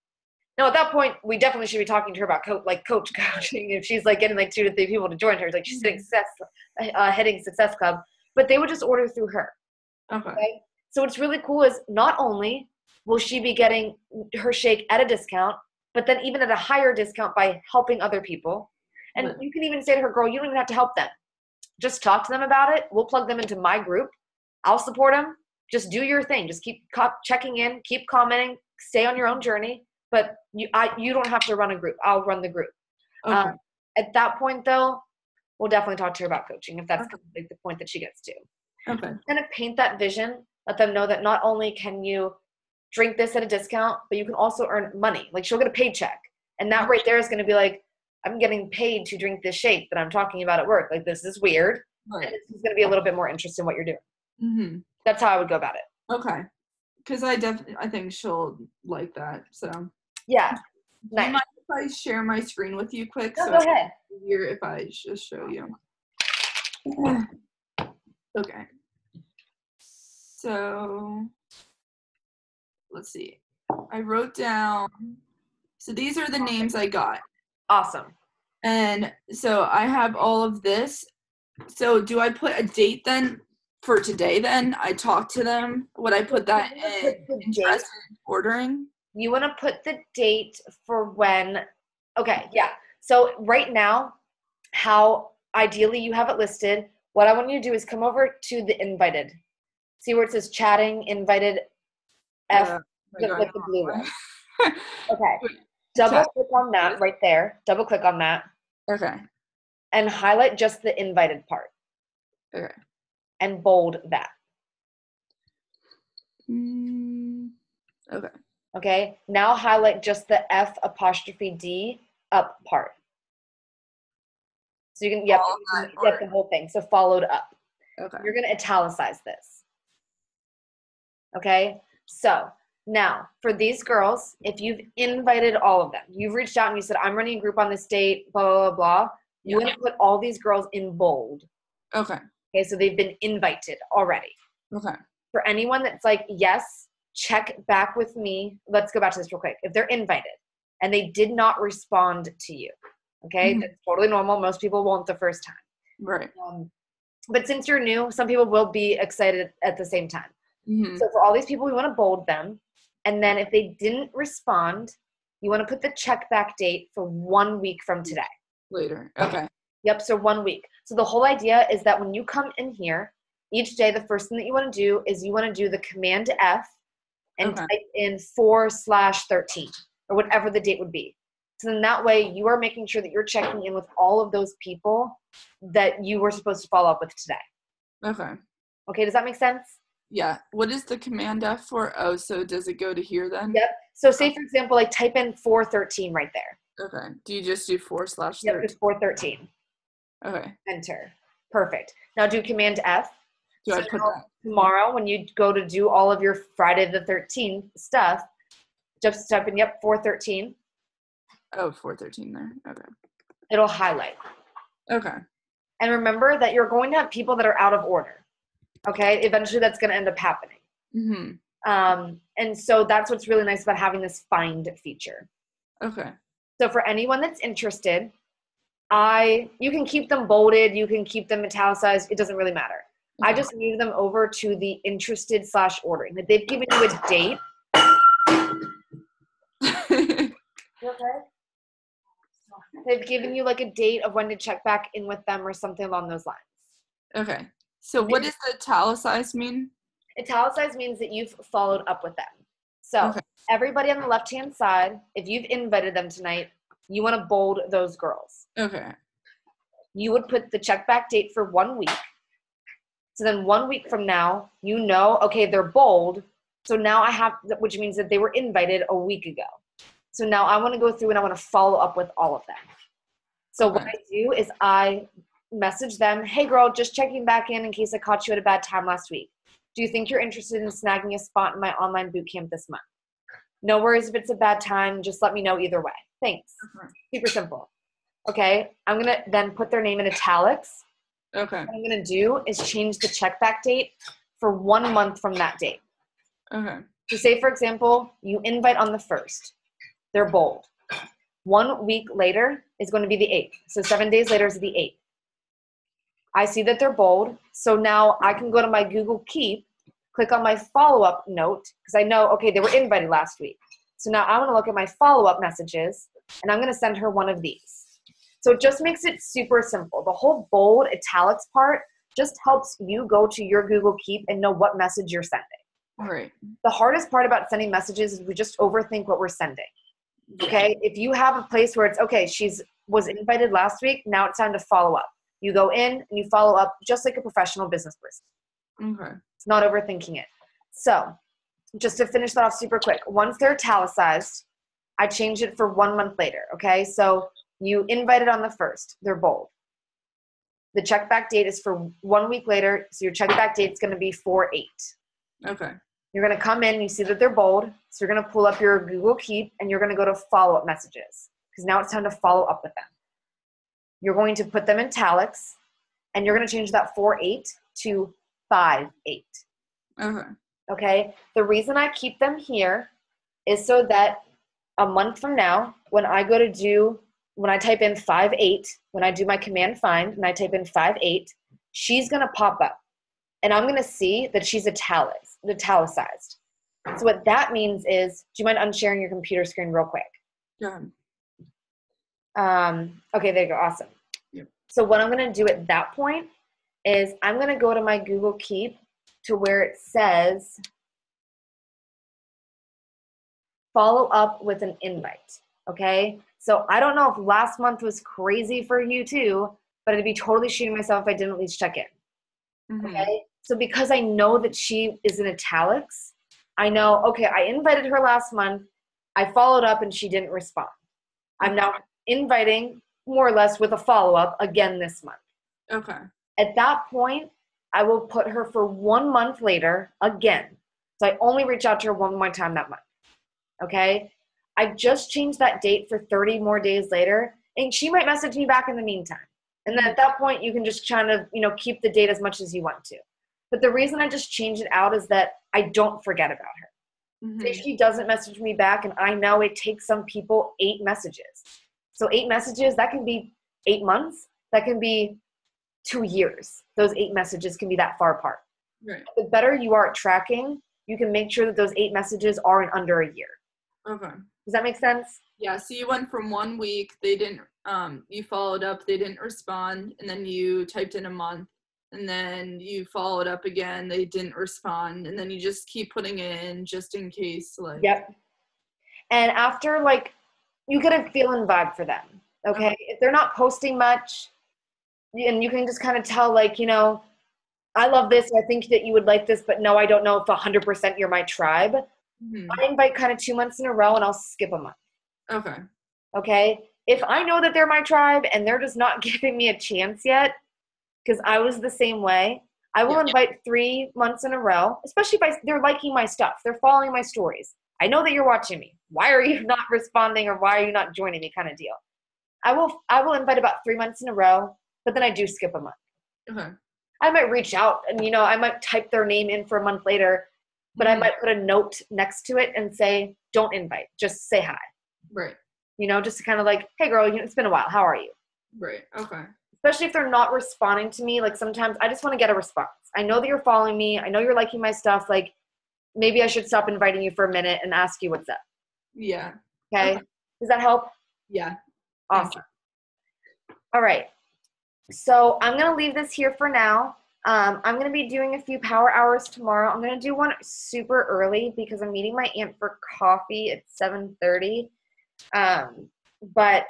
now at that point we definitely should be talking to her about coach coaching. If she's getting 2 to 3 people to join her, she's heading Success Club. But they would just order through her. Okay. So what's really cool is not only will she be getting her shake at a discount, but then even at a higher discount by helping other people. And you can even say to her, girl, you don't even have to help them. Just talk to them about it. We'll plug them into my group. I'll support them. Just do your thing. Just keep checking in, keep commenting, stay on your own journey. But you don't have to run a group. I'll run the group. Okay. At that point, though, we'll definitely talk to her about coaching if that's like the point that she gets to. Okay. Kind of paint that vision, let them know that not only can you drink this at a discount, but you can also earn money. Like she'll get a paycheck. And that right there is going to be like, I'm getting paid to drink this shake that I'm talking about at work. Like, this is weird. Right. And this is going to be a little bit more interested in what you're doing. Mm-hmm. That's how I would go about it. Okay. Because I think she'll like that. So yeah. Do nice. you mind if I share my screen with you quick? No, so go ahead. It's easier if I just show you. Okay. So let's see. I wrote down. So these are the names I got. Awesome. And so I have all of this. So do I put a date then for today then? I talk to them. Would I put that in interest in ordering? You want to put the date for when. Okay, yeah. So right now, how ideally you have it listed, what I want you to do is come over to the invited. See where it says chatting, invited, F, like the blue one. Okay. Double click on that right there. Double click on that. Okay. And highlight just the invited part. Okay. And bold that. Okay. Okay. Now highlight just the F''D up part. So you can, yep, get the whole thing. So followed up. Okay. You're going to italicize this. Okay. So now for these girls, if you've invited all of them, you've reached out and you said, I'm running a group on this date, blah, blah, blah, blah. You want to put all these girls in bold. Okay. Okay. So they've been invited already. Okay. For anyone that's like, yes, check back with me. Let's go back to this real quick. If they're invited and they did not respond to you, okay, that's totally normal. Most people won't the first time. Right. But since you're new, some people will be excited at the same time. Mm-hmm. So for all these people, we want to bold them. And then if they didn't respond, you want to put the check back date for 1 week from today. Later. Okay. Yep. So 1 week. So the whole idea is that when you come in here, each day, the first thing that you want to do is you want to do the Command F and type in 4/13 or whatever the date would be. So then that way you are making sure that you're checking in with all of those people that you were supposed to follow up with today. Okay. Okay. Does that make sense? Yeah. What is the Command F for? Oh, so does it go to here then? Yep. So say, for example, like type in 4/13 right there. Okay. Do you just do 4/13? Yep, it's 4/13. Okay. Enter. Perfect. Now do Command F. Do I put that? Tomorrow when you go to do all of your Friday the 13th stuff, just type in, 4/13. Oh, 4/13 there. Okay. It'll highlight. Okay. And remember that you're going to have people that are out of order. Okay? Eventually that's going to end up happening. Mm-hmm. And so that's what's really nice about having this find feature. Okay. So for anyone that's interested, you can keep them bolded, you can keep them italicized, it doesn't really matter. I just move them over to the interested/ordering. Like they've given you a date. You okay? They've given you like a date of when to check back in with them or something along those lines. Okay. So what does the italicized mean? Italicized means that you've followed up with them. So everybody on the left-hand side, if you've invited them tonight, you want to bold those girls. Okay. You would put the check back date for 1 week. So then 1 week from now, okay, they're bold. So now which means that they were invited a week ago. So now I want to go through and I want to follow up with all of them. So what I do is I message them, hey girl, just checking back in case I caught you at a bad time last week. Do you think you're interested in snagging a spot in my online boot camp this month? No worries if it's a bad time. Just let me know either way. Thanks. Super simple. Okay. I'm going to then put their name in italics. Okay. What I'm going to do is change the check back date for 1 month from that date. Okay. So say, for example, you invite on the 1st. They're bold. 1 week later is going to be the 8th. So 7 days later is the 8th. I see that they're bold. So now I can go to my Google Keep, click on my follow-up note, because I know, okay, they were invited last week. So now I want to look at my follow-up messages, and I'm going to send her one of these. So it just makes it super simple. The whole bold italics part just helps you go to your Google Keep and know what message you're sending. Right. The hardest part about sending messages is we just overthink what we're sending. Okay? If you have a place where it's, okay, was invited last week, now it's time to follow up. You go in and you follow up just like a professional business person. Okay. It's not overthinking it. So just to finish that off super quick, once they're italicized, I change it for 1 month later, okay? So you invited on the 1st. They're bold. The check back date is for 1 week later, so your check back date is going to be 4/8. Okay. You're going to come in, you see that they're bold, so you're going to pull up your Google Keep, and you're going to go to follow-up messages, because now it's time to follow up with them. You're going to put them in italics, and you're going to change that 4/8 to 5/8. Okay. Okay? The reason I keep them here is so that a month from now, when I type in 5/8, when I do my command find and I type in 5/8, she's going to pop up. And I'm going to see that she's italicized. So what that means is, do you mind unsharing your computer screen real quick? Yeah. Okay, there you go. Awesome. Yep. So what I'm going to do at that point is I'm going to go to my Google Keep to where it says follow up with an invite. Okay? So I don't know if last month was crazy for you too, but I'd be totally shooting myself if I didn't at least check in. Mm-hmm. Okay? So because I know that she is in italics, I know, okay, I invited her last month. I followed up and she didn't respond. I'm now inviting more or less with a follow-up again this month. Okay. At that point, I will put her for 1 month later again. So I only reach out to her one more time that month. Okay? I've just changed that date for 30 more days later, and she might message me back in the meantime. And then at that point, you can just kind of, keep the date as much as you want to. But the reason I just changed it out is that I don't forget about her. Mm-hmm. Say she doesn't message me back, and I know it takes some people 8 messages. So 8 messages, that can be 8 months. That can be 2 years. Those 8 messages can be that far apart. Right. The better you are at tracking, you can make sure that those 8 messages are in under a year. Okay. Does that make sense? Yeah, so you went from 1 week, they didn't, you followed up, they didn't respond, and then you typed in a month, and then you followed up again, they didn't respond, and then you just keep putting it in just in case, like. Yep. And after, you get a feeling vibe for them, okay? If they're not posting much, and you can just kind of tell, I love this, I think that you would like this, but no, I don't know if 100% you're my tribe. Mm-hmm. I invite kind of 2 months in a row, and I'll skip a month. Okay. Okay? If I know that they're my tribe and they're just not giving me a chance yet, because I was the same way, I will invite 3 months in a row, especially if they're liking my stuff. They're following my stories. I know that you're watching me. Why are you not responding, or why are you not joining me, kind of deal. I will invite about 3 months in a row, but then I do skip a month. Okay. I might reach out and, I might type their name in for a month later, but I might put a note next to it and say, don't invite, just say hi. Right. Just to kind of hey girl, it's been a while. How are you? Right. Okay. Especially if they're not responding to me. Sometimes I just want to get a response. I know that you're following me. I know you're liking my stuff. Maybe I should stop inviting you for a minute and ask you what's up. Yeah. Okay. Does that help? Yeah. Awesome. All right. So I'm going to leave this here for now. I'm going to be doing a few power hours tomorrow. I'm going to do one super early because I'm meeting my aunt for coffee at 7:30. But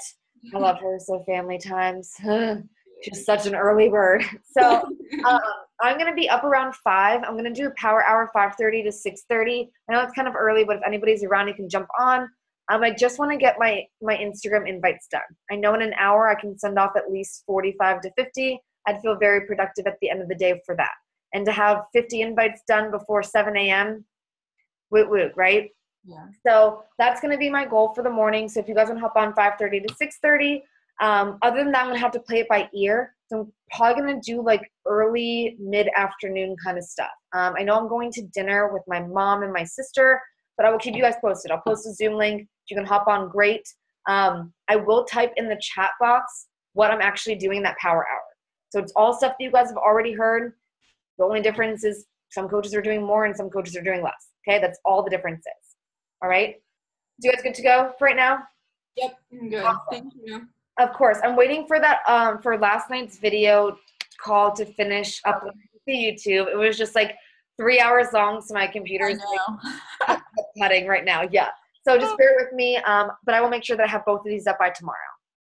I love her, so family times. She's such an early bird. So I'm going to be up around 5. I'm going to do a power hour 5:30 to 6:30. I know it's kind of early, but if anybody's around, you can jump on. I just want to get my Instagram invites done. I know in an hour I can send off at least 45 to 50. I'd feel very productive at the end of the day for that. And to have 50 invites done before 7 a.m., woot woot, right? Yeah. So that's going to be my goal for the morning. So if you guys want to hop on 5:30 to 6:30, other than that, I'm going to have to play it by ear. So I'm probably going to do early, mid-afternoon kind of stuff. I know I'm going to dinner with my mom and my sister, but I will keep you guys posted. I'll post a Zoom link. If you can hop on, great. I will type in the chat box what I'm actually doing that power hour. So it's all stuff that you guys have already heard. The only difference is some coaches are doing more and some coaches are doing less. Okay, that's all the difference is. All right? So you guys good to go for right now? Yep, I'm good. Awesome. Thank you. Of course. I'm waiting for that for last night's video call to finish up to YouTube. It was just 3 hours long, so my computer is cutting right now. Yeah. So just bear with me. But I will make sure that I have both of these up by tomorrow.